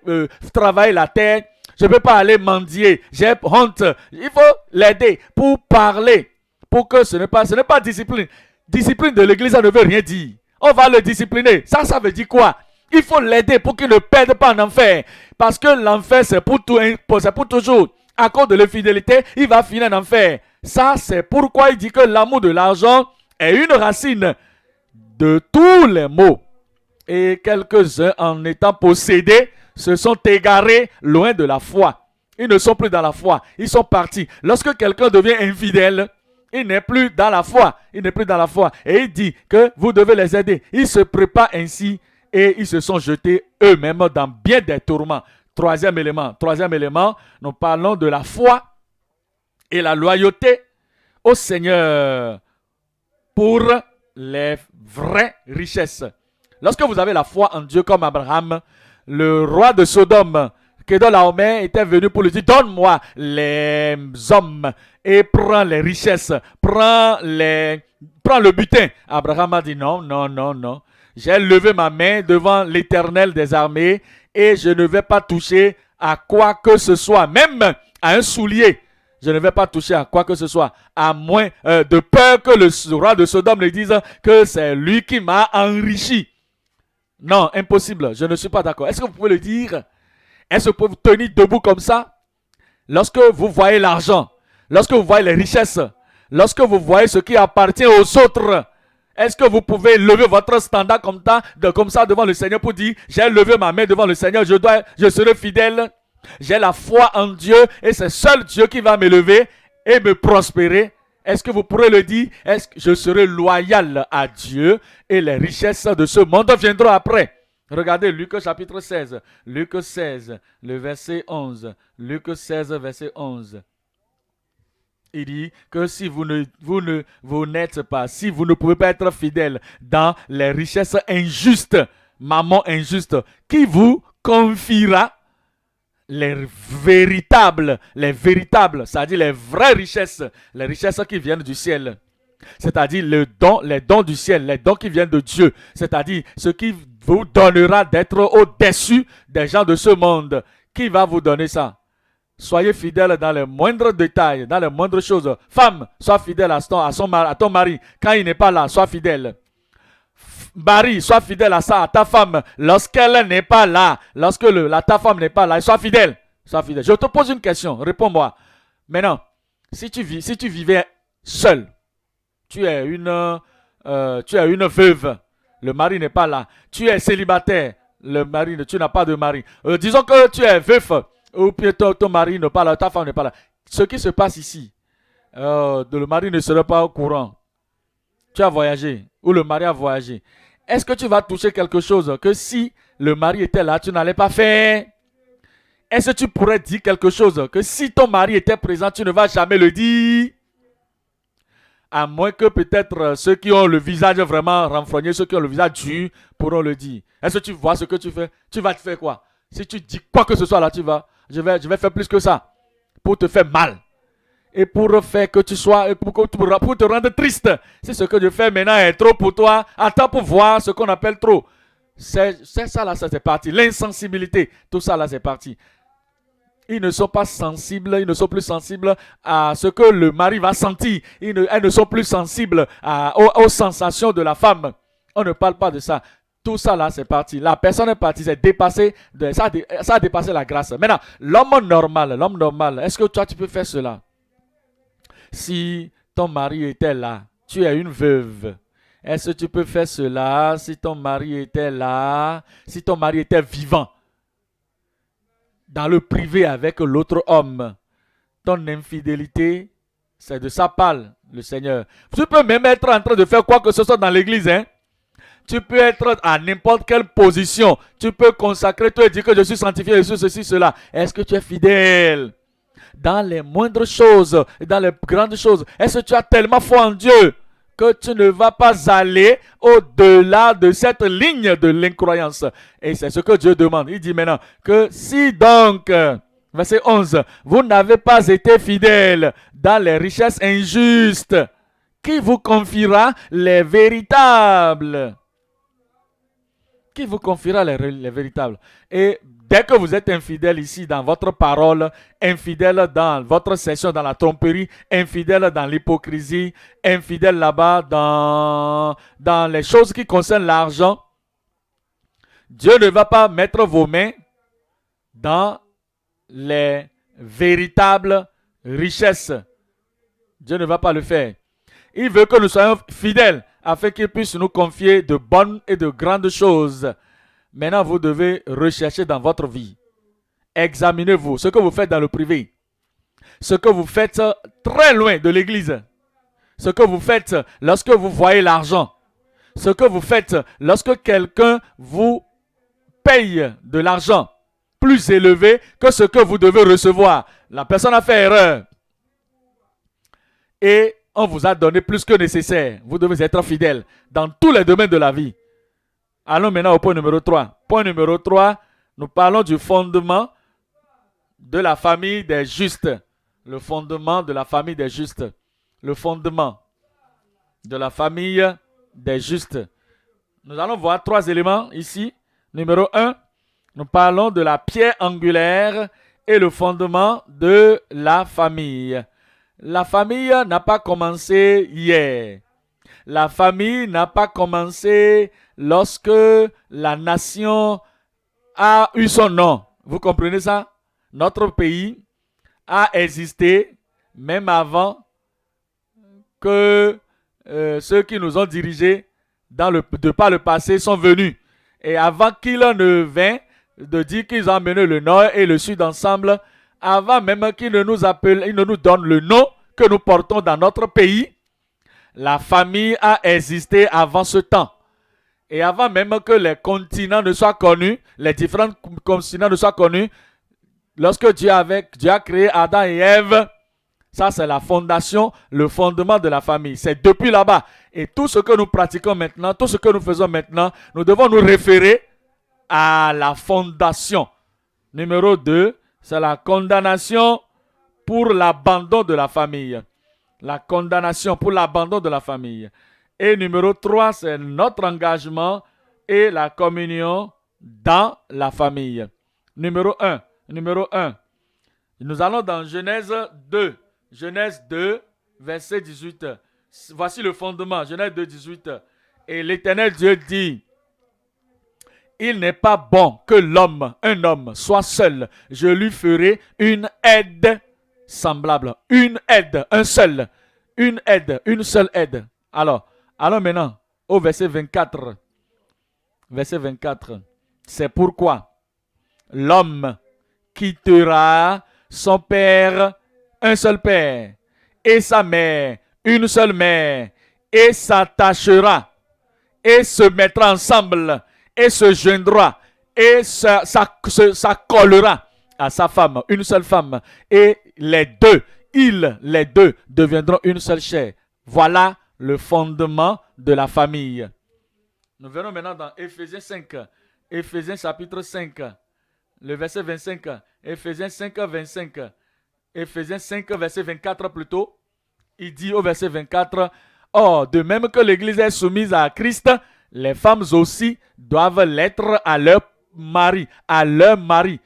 Speaker 1: travailler la terre. Je ne peux pas aller mendier. J'ai honte. Il faut l'aider pour parler. Pour que ce n'est pas discipline. Discipline de l'église, ça ne veut rien dire. On va le discipliner. Ça veut dire quoi? Il faut l'aider pour qu'il ne perde pas en enfer. Parce que l'enfer, c'est pour toujours. À cause de l'infidélité, il va finir en enfer. Ça, c'est pourquoi il dit que l'amour de l'argent est une racine de tous les maux. Et quelques-uns, en étant possédés, se sont égarés loin de la foi. Ils ne sont plus dans la foi. Ils sont partis. Lorsque quelqu'un devient infidèle, il n'est plus dans la foi. Il n'est plus dans la foi. Et il dit que vous devez les aider. Ils se préparent ainsi et ils se sont jetés eux-mêmes dans bien des tourments. Troisième élément, nous parlons de la foi et la loyauté au Seigneur pour les vraies richesses. Lorsque vous avez la foi en Dieu comme Abraham, le roi de Sodome, Kedorlaomer, était venu pour lui dire, donne-moi les hommes et prends les richesses, prends le butin. Abraham a dit non, non, non, non. J'ai levé ma main devant l'Éternel des armées et je ne vais pas toucher à quoi que ce soit, même à un soulier. Je ne vais pas toucher à quoi que ce soit, à moins de peur que le roi de Sodome lui dise que c'est lui qui m'a enrichi. Non, impossible, je ne suis pas d'accord. Est-ce que vous pouvez le dire? Est-ce que vous pouvez vous tenir debout comme ça? Lorsque vous voyez l'argent, lorsque vous voyez les richesses, lorsque vous voyez ce qui appartient aux autres, est-ce que vous pouvez lever votre standard comme ça devant le Seigneur pour dire, j'ai levé ma main devant le Seigneur, je serai fidèle, j'ai la foi en Dieu et c'est seul Dieu qui va m'élever et me prospérer. Est-ce que vous pourrez le dire? Est-ce que je serai loyal à Dieu et les richesses de ce monde viendront après? Regardez Luc chapitre 16. Luc 16, le verset 11. Luc 16, verset 11. Il dit que si vous n'êtes pas, si vous ne pouvez pas être fidèle dans les richesses injustes, maman injuste, qui vous confiera les véritables, c'est-à-dire les vraies richesses, les richesses qui viennent du ciel. C'est-à-dire les dons du ciel, les dons qui viennent de Dieu. C'est-à-dire ce qui vous donnera d'être au-dessus des gens de ce monde. Qui va vous donner ça? Soyez fidèles dans les moindres détails, dans les moindres choses. Femme, sois fidèle à ton mari. Quand il n'est pas là, sois fidèle. Mari, sois fidèle à ta femme. Lorsqu'elle n'est pas là, lorsque ta femme n'est pas là, sois fidèle. Sois fidèle. Je te pose une question, réponds-moi. Maintenant, si tu vivais seul, tu es une veuve, le mari n'est pas là. Tu es célibataire, tu n'as pas de mari. Disons que tu es veuf, ou bien ton mari n'est pas là, ta femme n'est pas là. Ce qui se passe ici, le mari ne serait pas au courant. Tu as voyagé, ou le mari a voyagé. Est-ce que tu vas toucher quelque chose que si le mari était là, tu n'allais pas faire? Est-ce que tu pourrais dire quelque chose que si ton mari était présent, tu ne vas jamais le dire? À moins que peut-être ceux qui ont le visage vraiment renfrogné, ceux qui ont le visage dur, pourront le dire. Est-ce que tu vois ce que tu fais? Tu vas te faire quoi? Si tu dis quoi que ce soit là, je vais faire plus que ça. Pour te faire mal. Et pour faire que tu sois, pour te rendre triste. Si ce que je fais maintenant est trop pour toi, attends pour voir ce qu'on appelle trop. C'est ça là, ça c'est parti. L'insensibilité, tout ça là c'est parti. Ils ne sont pas sensibles, ils ne sont plus sensibles à ce que le mari va sentir. Elles ne sont plus sensibles aux sensations de la femme. On ne parle pas de ça. Tout ça là, c'est parti. La personne est partie, ça a dépassé la grâce. Maintenant, l'homme normal, est-ce que toi tu peux faire cela? Si ton mari était là, tu es une veuve. Est-ce que tu peux faire cela si ton mari était là, si ton mari était vivant? Dans le privé avec l'autre homme, ton infidélité, c'est de ça parle le Seigneur. Tu peux même être en train de faire quoi que ce soit dans l'église, hein? Tu peux être à n'importe quelle position. Tu peux consacrer toi et dire que je suis sanctifié, je suis ceci, cela. Est-ce que tu es fidèle dans les moindres choses, dans les grandes choses? Est-ce que tu as tellement foi en Dieu que tu ne vas pas aller au-delà de cette ligne de l'incroyance? Et c'est ce que Dieu demande. Il dit maintenant que si donc, verset 11, vous n'avez pas été fidèles dans les richesses injustes, qui vous confiera les véritables? Qui vous confiera les véritables? Et dès que vous êtes infidèle ici dans votre parole, infidèle dans votre session dans la tromperie, infidèle dans l'hypocrisie, infidèle là-bas dans les choses qui concernent l'argent, Dieu ne va pas mettre vos mains dans les véritables richesses. Dieu ne va pas le faire. Il veut que nous soyons fidèles afin qu'il puisse nous confier de bonnes et de grandes choses. Maintenant, vous devez rechercher dans votre vie. Examinez-vous ce que vous faites dans le privé. Ce que vous faites très loin de l'église. Ce que vous faites lorsque vous voyez l'argent. Ce que vous faites lorsque quelqu'un vous paye de l'argent plus élevé que ce que vous devez recevoir. La personne a fait erreur. Et on vous a donné plus que nécessaire. Vous devez être fidèle dans tous les domaines de la vie. Allons maintenant au point numéro 3. Point numéro 3, nous parlons du fondement de la famille des justes. Le fondement de la famille des justes. Le fondement de la famille des justes. Nous allons voir 3 éléments ici. Numéro 1, nous parlons de la pierre angulaire et le fondement de la famille. La famille n'a pas commencé hier. La famille n'a pas commencé lorsque la nation a eu son nom. Vous comprenez ça? Notre pays a existé même avant que ceux qui nous ont dirigés de par le passé sont venus. Et avant qu'ils ne viennent de dire qu'ils ont amené le nord et le sud ensemble, avant même qu'ils ne nous appellent, ils ne nous donnent le nom, que nous portons dans notre pays, la famille a existé avant ce temps. Et avant même que les continents ne soient connus, les différents continents ne soient connus, lorsque Dieu a créé Adam et Ève, ça c'est la fondation, le fondement de la famille. C'est depuis là-bas. Et tout ce que nous pratiquons maintenant, tout ce que nous faisons maintenant, nous devons nous référer à la fondation. Numéro 2, c'est la condamnation pour l'abandon de la famille. La condamnation pour l'abandon de la famille. Et numéro 3, c'est notre engagement et la communion dans la famille. Numéro 1. Nous allons dans Genèse 2. Genèse 2, verset 18. Voici le fondement. Genèse 2, 18. Et l'Éternel Dieu dit, il n'est pas bon que un homme, soit seul. Je lui ferai une aide semblable. Une aide, une seule aide. Alors maintenant, au verset 24. Verset 24. C'est pourquoi l'homme quittera son père, un seul père, et sa mère, une seule mère, et s'attachera, et se mettra ensemble, et se joindra, et s'accolera à sa femme, une seule femme, et les deux deviendront une seule chair. Voilà le fondement de la famille. Nous verrons maintenant dans Éphésiens 5, Éphésiens chapitre 5, le verset 25, Éphésiens 5, 25, Éphésiens 5, verset 24 plutôt. Il dit au verset 24, « Or, de même que l'Église est soumise à Christ, les femmes aussi doivent l'être à leur mari, à leur mari.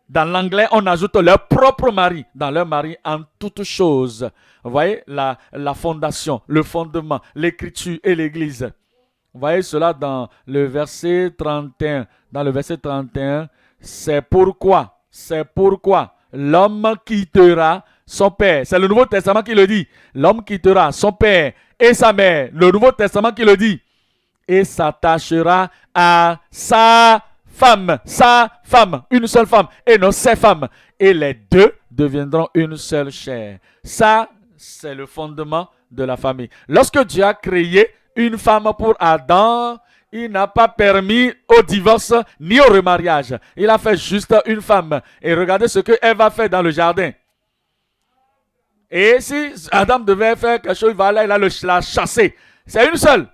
Speaker 1: Dans l'anglais, on ajoute leur propre mari, dans leur mari en toutes choses. » Vous voyez la fondation, le fondement, l'écriture et l'Église. Vous voyez cela dans le verset 31. Dans le verset 31, c'est pourquoi l'homme quittera son père. C'est le Nouveau Testament qui le dit. L'homme quittera son père et sa mère. Le Nouveau Testament qui le dit. Et s'attachera à sa femme, une seule femme, et non ses femmes. Et les deux deviendront une seule chair. Ça, c'est le fondement de la famille. Lorsque Dieu a créé une femme pour Adam, il n'a pas permis au divorce ni au remariage. Il a fait juste une femme. Et regardez ce que Ève a fait dans le jardin. Et si Adam devait faire quelque chose, il va aller la chasser. C'est une seule.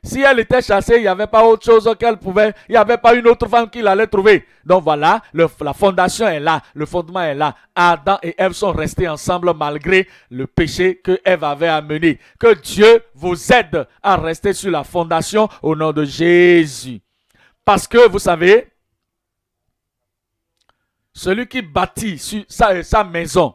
Speaker 1: Si elle était chassée, il n'y avait pas autre chose qu'elle pouvait, il n'y avait pas une autre femme qu'il allait trouver. Donc voilà, la fondation est là, le fondement est là. Adam et Ève sont restés ensemble malgré le péché que Ève avait amené. Que Dieu vous aide à rester sur la fondation au nom de Jésus. Parce que vous savez, celui qui bâtit sur sa maison,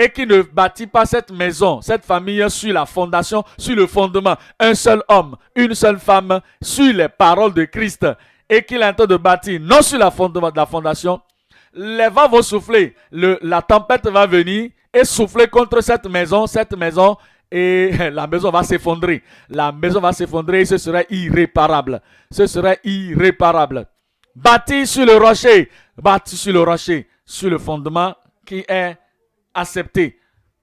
Speaker 1: et qui ne bâtit pas cette maison, cette famille sur la fondation, sur le fondement, un seul homme, une seule femme, sur les paroles de Christ, et qu'il est en train de bâtir, non sur la fondation, les vents vont souffler, la tempête va venir et souffler contre cette maison, et la maison va s'effondrer. La maison va s'effondrer et ce serait irréparable. Bâti sur le rocher, sur le fondement qui est accepté.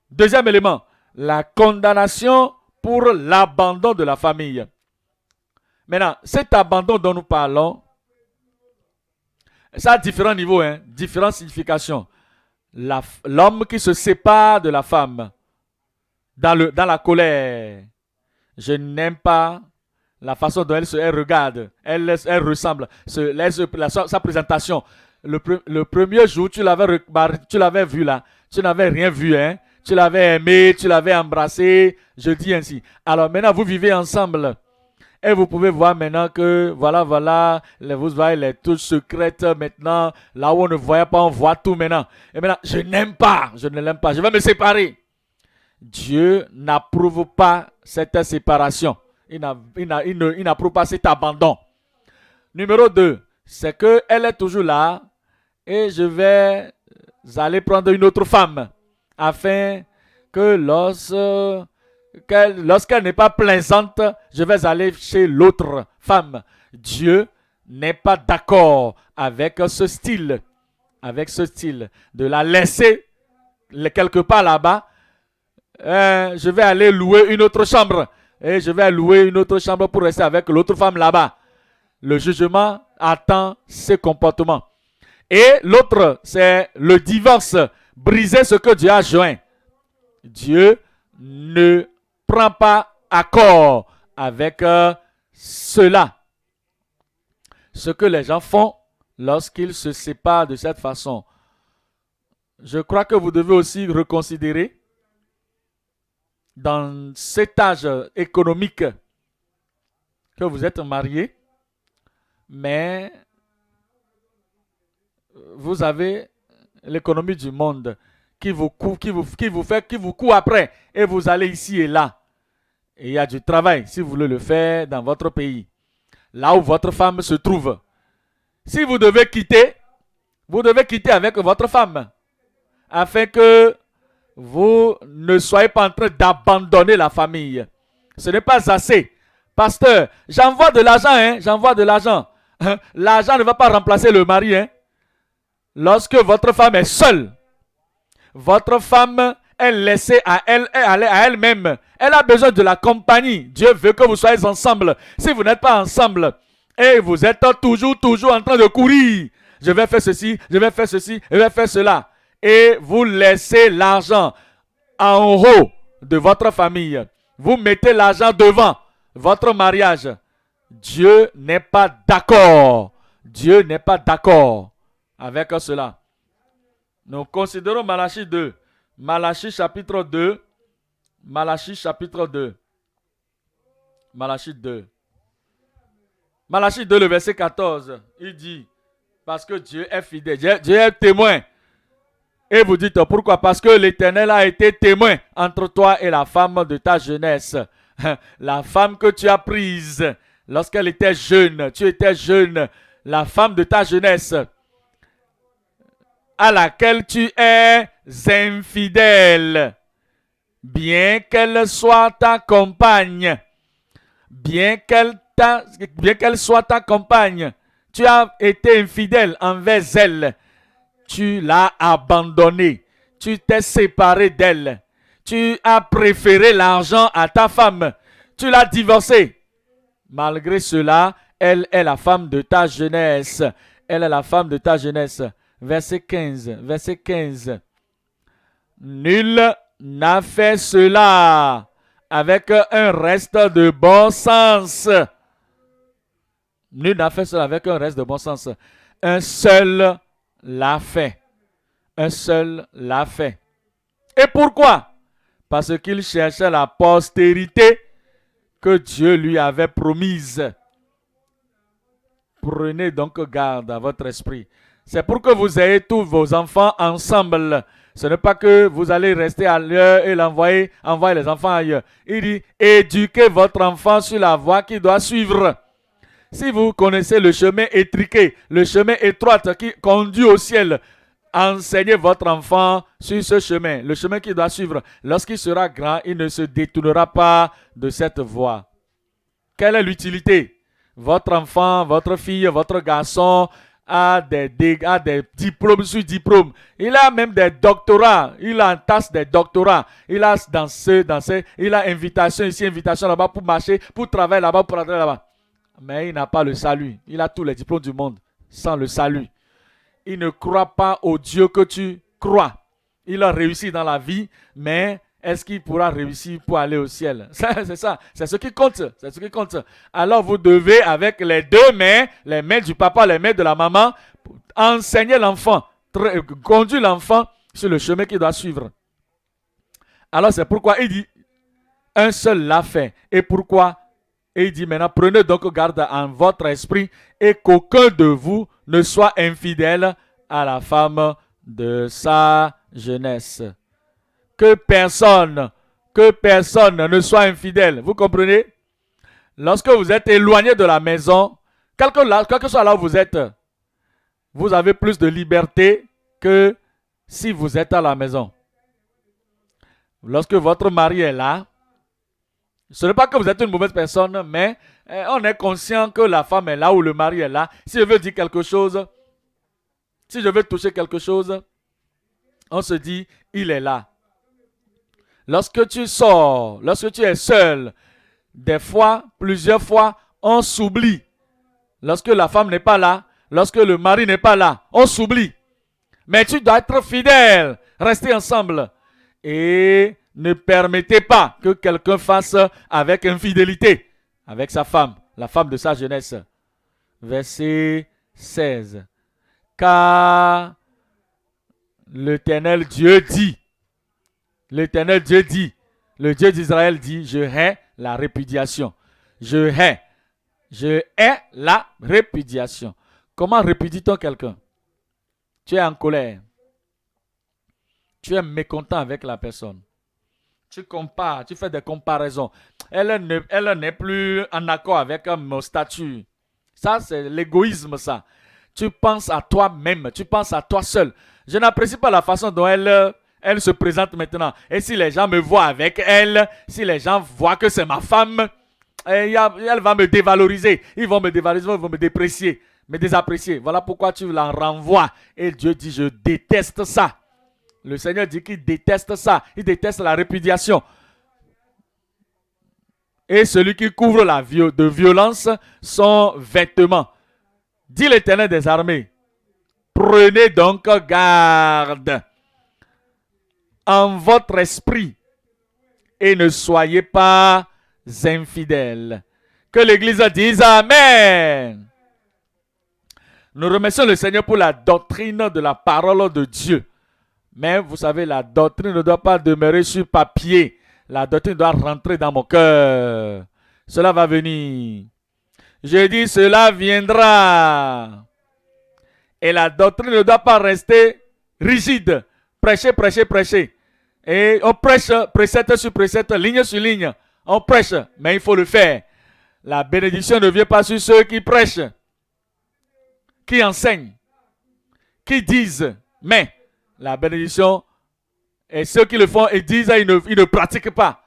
Speaker 1: Deuxième élément, la condamnation pour l'abandon de la famille. Maintenant, cet abandon dont nous parlons, ça a différents niveaux, différentes significations. L'homme qui se sépare de la femme dans la colère. Je n'aime pas la façon dont elle regarde, elle ressemble, sa présentation. Le premier jour, tu l'avais vu là, tu n'avais rien vu, tu l'avais aimé, tu l'avais embrassé, je dis ainsi. Alors maintenant, vous vivez ensemble. Et vous pouvez voir maintenant que, vous voyez les touches secrètes maintenant, là où on ne voyait pas, on voit tout maintenant. Et maintenant, je ne l'aime pas, je vais me séparer. Dieu n'approuve pas cette séparation. Il n'approuve pas cet abandon. Numéro 2, c'est qu'elle est toujours là et je vais aller prendre une autre femme afin que lorsqu'elle n'est pas plaisante, je vais aller chez l'autre femme. Dieu n'est pas d'accord avec ce style. avec ce style, de la laisser quelque part là-bas. Je vais aller louer une autre chambre. Et je vais louer une autre chambre pour rester avec l'autre femme là-bas. Le jugement attend ces comportements. Et l'autre, c'est le divorce. Briser ce que Dieu a joint. Dieu ne prend pas accord avec cela. Ce que les gens font lorsqu'ils se séparent de cette façon. Je crois que vous devez aussi reconsidérer dans cet âge économique que vous êtes marié, mais vous avez l'économie du monde qui vous court après et vous allez ici et là. Et il y a du travail si vous voulez le faire dans votre pays, là où votre femme se trouve. Si vous devez quitter avec votre femme afin que vous ne soyez pas en train d'abandonner la famille. Ce n'est pas assez. Pasteur, j'envoie de l'argent, j'envoie de l'argent. L'argent ne va pas remplacer le mari, Lorsque votre femme est seule, votre femme est laissée à elle-même. Elle a besoin de la compagnie. Dieu veut que vous soyez ensemble. Si vous n'êtes pas ensemble et vous êtes toujours en train de courir, je vais faire ceci, je vais faire ceci, je vais faire cela. Et vous laissez l'argent en haut de votre famille. Vous mettez l'argent devant votre mariage. Dieu n'est pas d'accord. Dieu n'est pas d'accord avec cela. Nous considérons Malachie 2. Malachie chapitre 2. Malachie chapitre 2. Malachie 2. Malachie 2, le verset 14. Il dit, parce que Dieu est fidèle. Dieu est témoin. Et vous dites pourquoi? Parce que l'Éternel a été témoin entre toi et la femme de ta jeunesse. La femme que tu as prise lorsqu'elle était jeune. Tu étais jeune. La femme de ta jeunesse à laquelle tu es infidèle. Bien qu'elle soit ta compagne. Bien qu'elle soit ta compagne. Tu as été infidèle envers elle. Tu l'as abandonnée. Tu t'es séparé d'elle. Tu as préféré l'argent à ta femme. Tu l'as divorcée. Malgré cela, elle est la femme de ta jeunesse. Elle est la femme de ta jeunesse. Verset 15. Verset 15. Nul n'a fait cela avec un reste de bon sens. Nul n'a fait cela avec un reste de bon sens. Un seul l'a fait. Un seul l'a fait. Et pourquoi? Parce qu'il cherchait la postérité que Dieu lui avait promise. Prenez donc garde à votre esprit. C'est pour que vous ayez tous vos enfants ensemble. Ce n'est pas que vous allez rester à l'heure et envoyer les enfants ailleurs. Il dit, éduquez votre enfant sur la voie qu'il doit suivre. Si vous connaissez le chemin étriqué, le chemin étroit qui conduit au ciel, enseignez votre enfant sur ce chemin, le chemin qu'il doit suivre. Lorsqu'il sera grand, il ne se détournera pas de cette voie. Quelle est l'utilité? Votre enfant, votre fille, votre garçon a des diplômes sur diplômes. Il a même des doctorats. Il entasse des doctorats. Il a il a invitation ici, invitation là-bas pour marcher, pour travailler là-bas, pour travailler là-bas. Mais il n'a pas le salut. Il a tous les diplômes du monde sans le salut. Il ne croit pas au Dieu que tu crois. Il a réussi dans la vie, mais est-ce qu'il pourra réussir pour aller au ciel? C'est ça. C'est ce qui compte. C'est ce qui compte. Alors vous devez, avec les deux mains, les mains du papa, les mains de la maman, enseigner l'enfant, conduire l'enfant sur le chemin qu'il doit suivre. Alors c'est pourquoi il dit, un seul l'a fait. Et pourquoi? Et il dit maintenant, prenez donc garde en votre esprit et qu'aucun de vous ne soit infidèle à la femme de sa jeunesse. Que personne ne soit infidèle. Vous comprenez? Lorsque vous êtes éloigné de la maison, quel que soit là où vous êtes, vous avez plus de liberté que si vous êtes à la maison. Lorsque votre mari est là, ce n'est pas que vous êtes une mauvaise personne, mais on est conscient que la femme est là ou le mari est là. Si elle veut dire quelque chose, Si je veux toucher quelque chose, on se dit, il est là. Lorsque tu sors, lorsque tu es seul, des fois, plusieurs fois, on s'oublie. Lorsque la femme n'est pas là, lorsque le mari n'est pas là, on s'oublie. Mais tu dois être fidèle, rester ensemble. Et ne permettez pas que quelqu'un fasse avec infidélité, avec sa femme, la femme de sa jeunesse. Verset 16. Car l'Éternel Dieu dit, le Dieu d'Israël dit, je hais la répudiation. Je hais la répudiation. Comment répudie-t-on quelqu'un? Tu es en colère. Tu es mécontent avec la personne. Tu compares, tu fais des comparaisons. Elle n'est plus en accord avec mon statut. Ça, c'est l'égoïsme, ça. Tu penses à toi-même, tu penses à toi seul. Je n'apprécie pas la façon dont elle se présente maintenant. Et si les gens me voient avec elle, si les gens voient que c'est ma femme, elle va me dévaloriser. Ils vont me dévaloriser, ils vont me déprécier, me désapprécier. Voilà pourquoi tu l'en renvoies. Et Dieu dit, je déteste ça. Le Seigneur dit qu'il déteste ça. Il déteste la répudiation. Et celui qui couvre de violence son vêtement. Dit l'Éternel des armées. Prenez donc garde en votre esprit et ne soyez pas infidèles. Que l'Église dise Amen. Nous remercions le Seigneur pour la doctrine de la parole de Dieu. Mais vous savez, la doctrine ne doit pas demeurer sur papier. La doctrine doit rentrer dans mon cœur. Cela va venir. Je dis, cela viendra. Et la doctrine ne doit pas rester rigide. Prêcher, prêcher, prêcher. Et on prêche précepte sur précepte, ligne sur ligne. On prêche, mais il faut le faire. La bénédiction ne vient pas sur ceux qui prêchent, qui enseignent, qui disent, mais la bénédiction, et ceux qui le font et disent, ils ne pratiquent pas.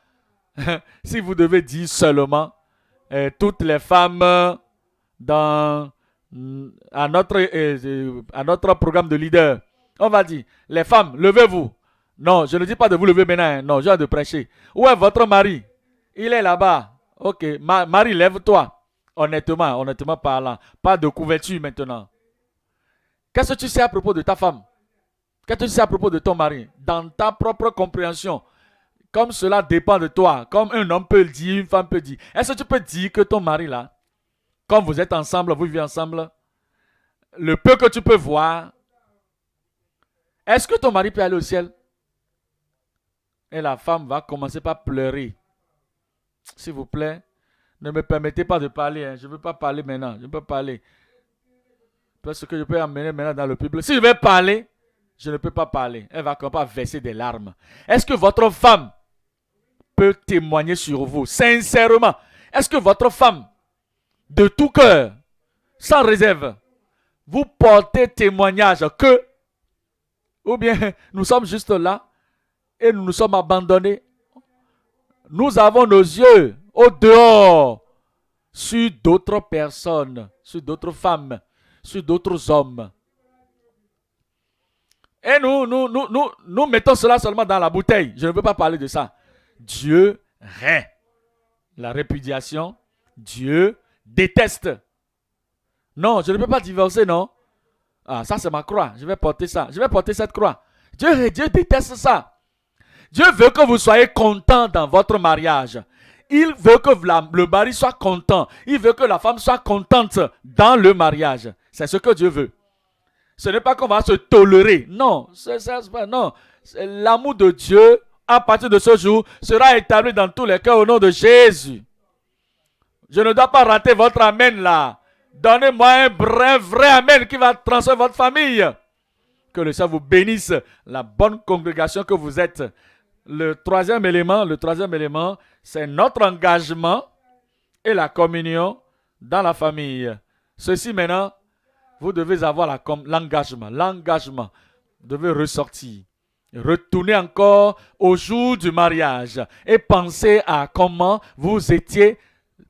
Speaker 1: Si vous devez dire seulement, toutes les femmes à notre programme de leader, on va dire, les femmes, levez-vous. Non, je ne dis pas de vous lever maintenant, non, j'ai hâte de prêcher. Où est votre mari? Il est là-bas. Ok, Marie, lève-toi. Honnêtement parlant, pas de couverture maintenant. Qu'est-ce que tu sais à propos de ta femme? Qu'est-ce que tu sais à propos de ton mari? Dans ta propre compréhension, comme cela dépend de toi, comme un homme peut le dire, une femme peut dire. Est-ce que tu peux dire que ton mari là, comme vous êtes ensemble, vous vivez ensemble, le peu que tu peux voir, est-ce que ton mari peut aller au ciel? Et la femme va commencer par pleurer. S'il vous plaît, ne me permettez pas de parler. Hein. Je ne veux pas parler maintenant. Je ne peux pas parler. Parce que je peux emmener maintenant dans le public. Si je vais parler, je ne peux pas parler. Elle va commencer à verser des larmes. Est-ce que votre femme peut témoigner sur vous, sincèrement? Est-ce que votre femme, de tout cœur, sans réserve, vous portez témoignage que, ou bien nous sommes juste là et nous nous sommes abandonnés? Nous avons nos yeux au dehors sur d'autres personnes, sur d'autres femmes, sur d'autres hommes. Et nous mettons cela seulement dans la bouteille. Je ne veux pas parler de ça. Dieu hait la répudiation. Dieu déteste. Non, je ne peux pas divorcer, non. Ah, ça c'est ma croix. Je vais porter ça. Je vais porter cette croix. Dieu déteste ça. Dieu veut que vous soyez content dans votre mariage. Il veut que le mari soit content. Il veut que la femme soit contente dans le mariage. C'est ce que Dieu veut. Ce n'est pas qu'on va se tolérer. Non, non. L'amour de Dieu, à partir de ce jour, sera établi dans tous les cœurs au nom de Jésus. Je ne dois pas rater votre amen là. Donnez-moi un vrai amen qui va transformer votre famille. Que le Seigneur vous bénisse, la bonne congrégation que vous êtes. Le troisième élément, c'est notre engagement et la communion dans la famille. Ceci maintenant, vous devez avoir l'engagement. L'engagement devait ressortir. Retournez encore au jour du mariage et pensez à comment vous étiez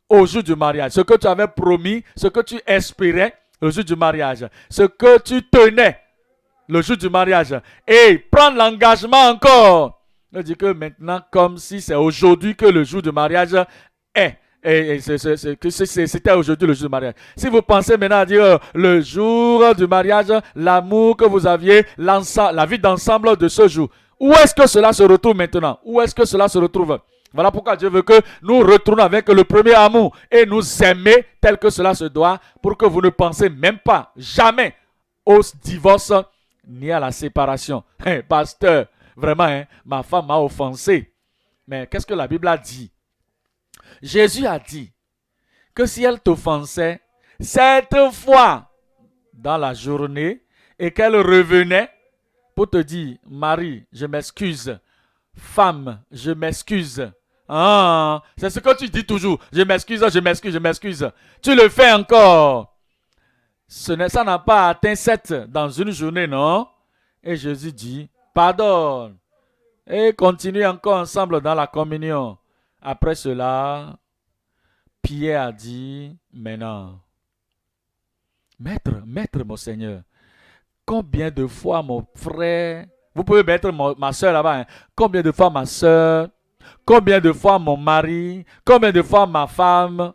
Speaker 1: au jour du mariage. Ce que tu avais promis, ce que tu espérais au jour du mariage. Ce que tu tenais le jour du mariage, et prendre l'engagement encore. Il dit que maintenant, comme si c'est aujourd'hui que le jour du mariage est. Et c'était aujourd'hui le jour du mariage. Si vous pensez maintenant à dire le jour du mariage, l'amour que vous aviez, la vie d'ensemble de ce jour, où est-ce que cela se retrouve maintenant? Où est-ce que cela se retrouve? Voilà pourquoi Dieu veut que nous retournions avec le premier amour et nous aimer tel que cela se doit, pour que vous ne pensez même pas, jamais, au divorce ni à la séparation. Hey, pasteur, vraiment, hein, ma femme m'a offensé. Mais qu'est-ce que la Bible a dit? Jésus a dit que si elle t'offensait 7 fois dans la journée et qu'elle revenait pour te dire, Marie, je m'excuse, femme, je m'excuse. Ah, c'est ce que tu dis toujours. Je m'excuse, je m'excuse, je m'excuse. Tu le fais encore. Ça n'a pas atteint 7 dans une journée, non? Et Jésus dit, pardonne. Et continue encore ensemble dans la communion. Après cela, Pierre a dit, maintenant, maître, mon Seigneur, combien de fois mon frère, vous pouvez mettre ma soeur là-bas, hein, combien de fois ma soeur, combien de fois mon mari, combien de fois ma femme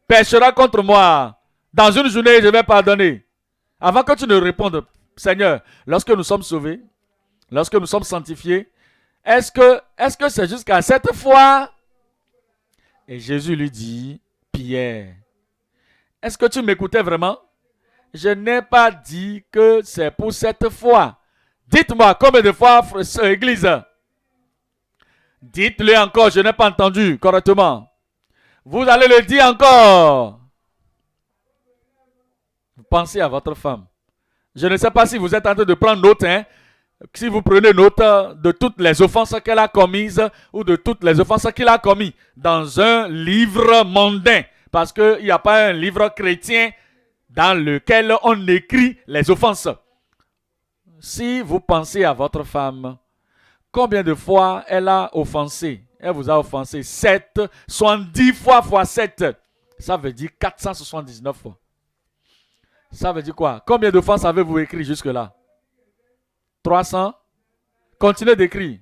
Speaker 1: péchera contre moi? Dans une journée, je vais pardonner. Avant que tu ne répondes, Seigneur, lorsque nous sommes sauvés, lorsque nous sommes sanctifiés, est-ce que c'est jusqu'à 7 fois? Et Jésus lui dit, Pierre, est-ce que tu m'écoutais vraiment? Je n'ai pas dit que c'est pour 7 fois. Dites-moi combien de fois, Église? Dites-le encore, je n'ai pas entendu correctement. Vous allez le dire encore. Pensez à votre femme. Je ne sais pas si vous êtes en train de prendre note, hein? Si vous prenez note de toutes les offenses qu'elle a commises ou de toutes les offenses qu'il a commises dans un livre mondain. Parce qu'il n'y a pas un livre chrétien dans lequel on écrit les offenses. Si vous pensez à votre femme, combien de fois elle a offensé? Elle vous a offensé 7, 70 fois fois 7. Ça veut dire 479 fois. Ça veut dire quoi? Combien de fois avez-vous écrit jusque-là? 300? Continuez d'écrire.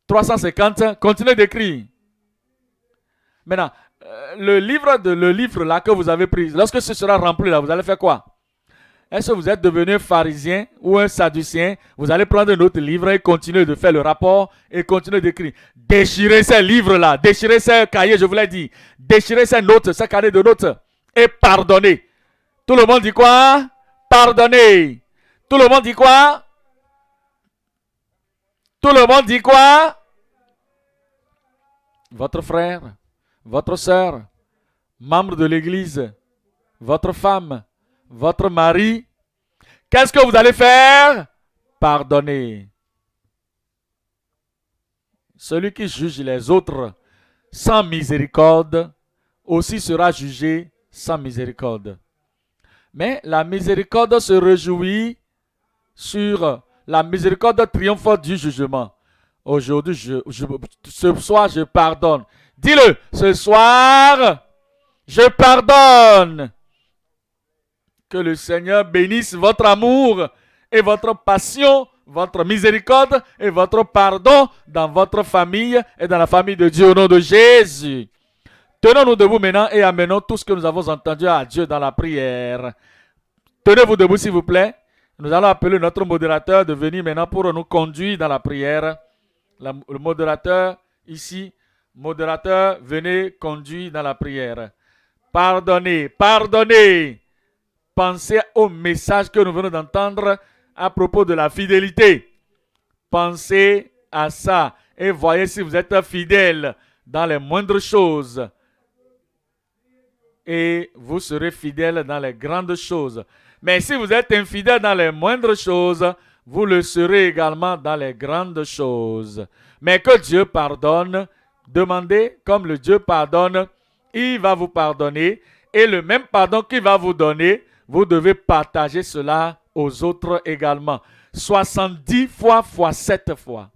Speaker 1: 350? Continuez d'écrire. Maintenant, le livre là que vous avez pris, lorsque ce sera rempli là, vous allez faire quoi? Est-ce que vous êtes devenu pharisien ou un sadducéen? Vous allez prendre un autre livre et continuer de faire le rapport et continuer d'écrire. Déchirez ces livres-là, déchirez ces cahiers, je vous l'ai dit. Déchirez ces notes, ces carnets de notes et pardonnez. Tout le monde dit quoi? Pardonnez. Tout le monde dit quoi? Tout le monde dit quoi? Votre frère, votre soeur, membre de l'église, votre femme, votre mari, qu'est-ce que vous allez faire? Pardonnez. Celui qui juge les autres sans miséricorde aussi sera jugé sans miséricorde. Mais la miséricorde se réjouit sur la miséricorde triomphe du jugement. Aujourd'hui, ce soir, je pardonne. Dis-le, ce soir, je pardonne. Que le Seigneur bénisse votre amour et votre passion, votre miséricorde et votre pardon dans votre famille et dans la famille de Dieu au nom de Jésus. Tenons-nous debout maintenant et amenons tout ce que nous avons entendu à Dieu dans la prière. Tenez-vous debout s'il vous plaît. Nous allons appeler notre modérateur de venir maintenant pour nous conduire dans la prière. Le modérateur ici, modérateur, venez conduire dans la prière. Pardonnez, pardonnez. Pensez au message que nous venons d'entendre à propos de la fidélité. Pensez à ça et voyez si vous êtes fidèle dans les moindres choses. Et vous serez fidèle dans les grandes choses. Mais si vous êtes infidèle dans les moindres choses, vous le serez également dans les grandes choses. Mais que Dieu pardonne, demandez comme le Dieu pardonne, il va vous pardonner. Et le même pardon qu'il va vous donner, vous devez partager cela aux autres également. 70 fois fois 7 fois.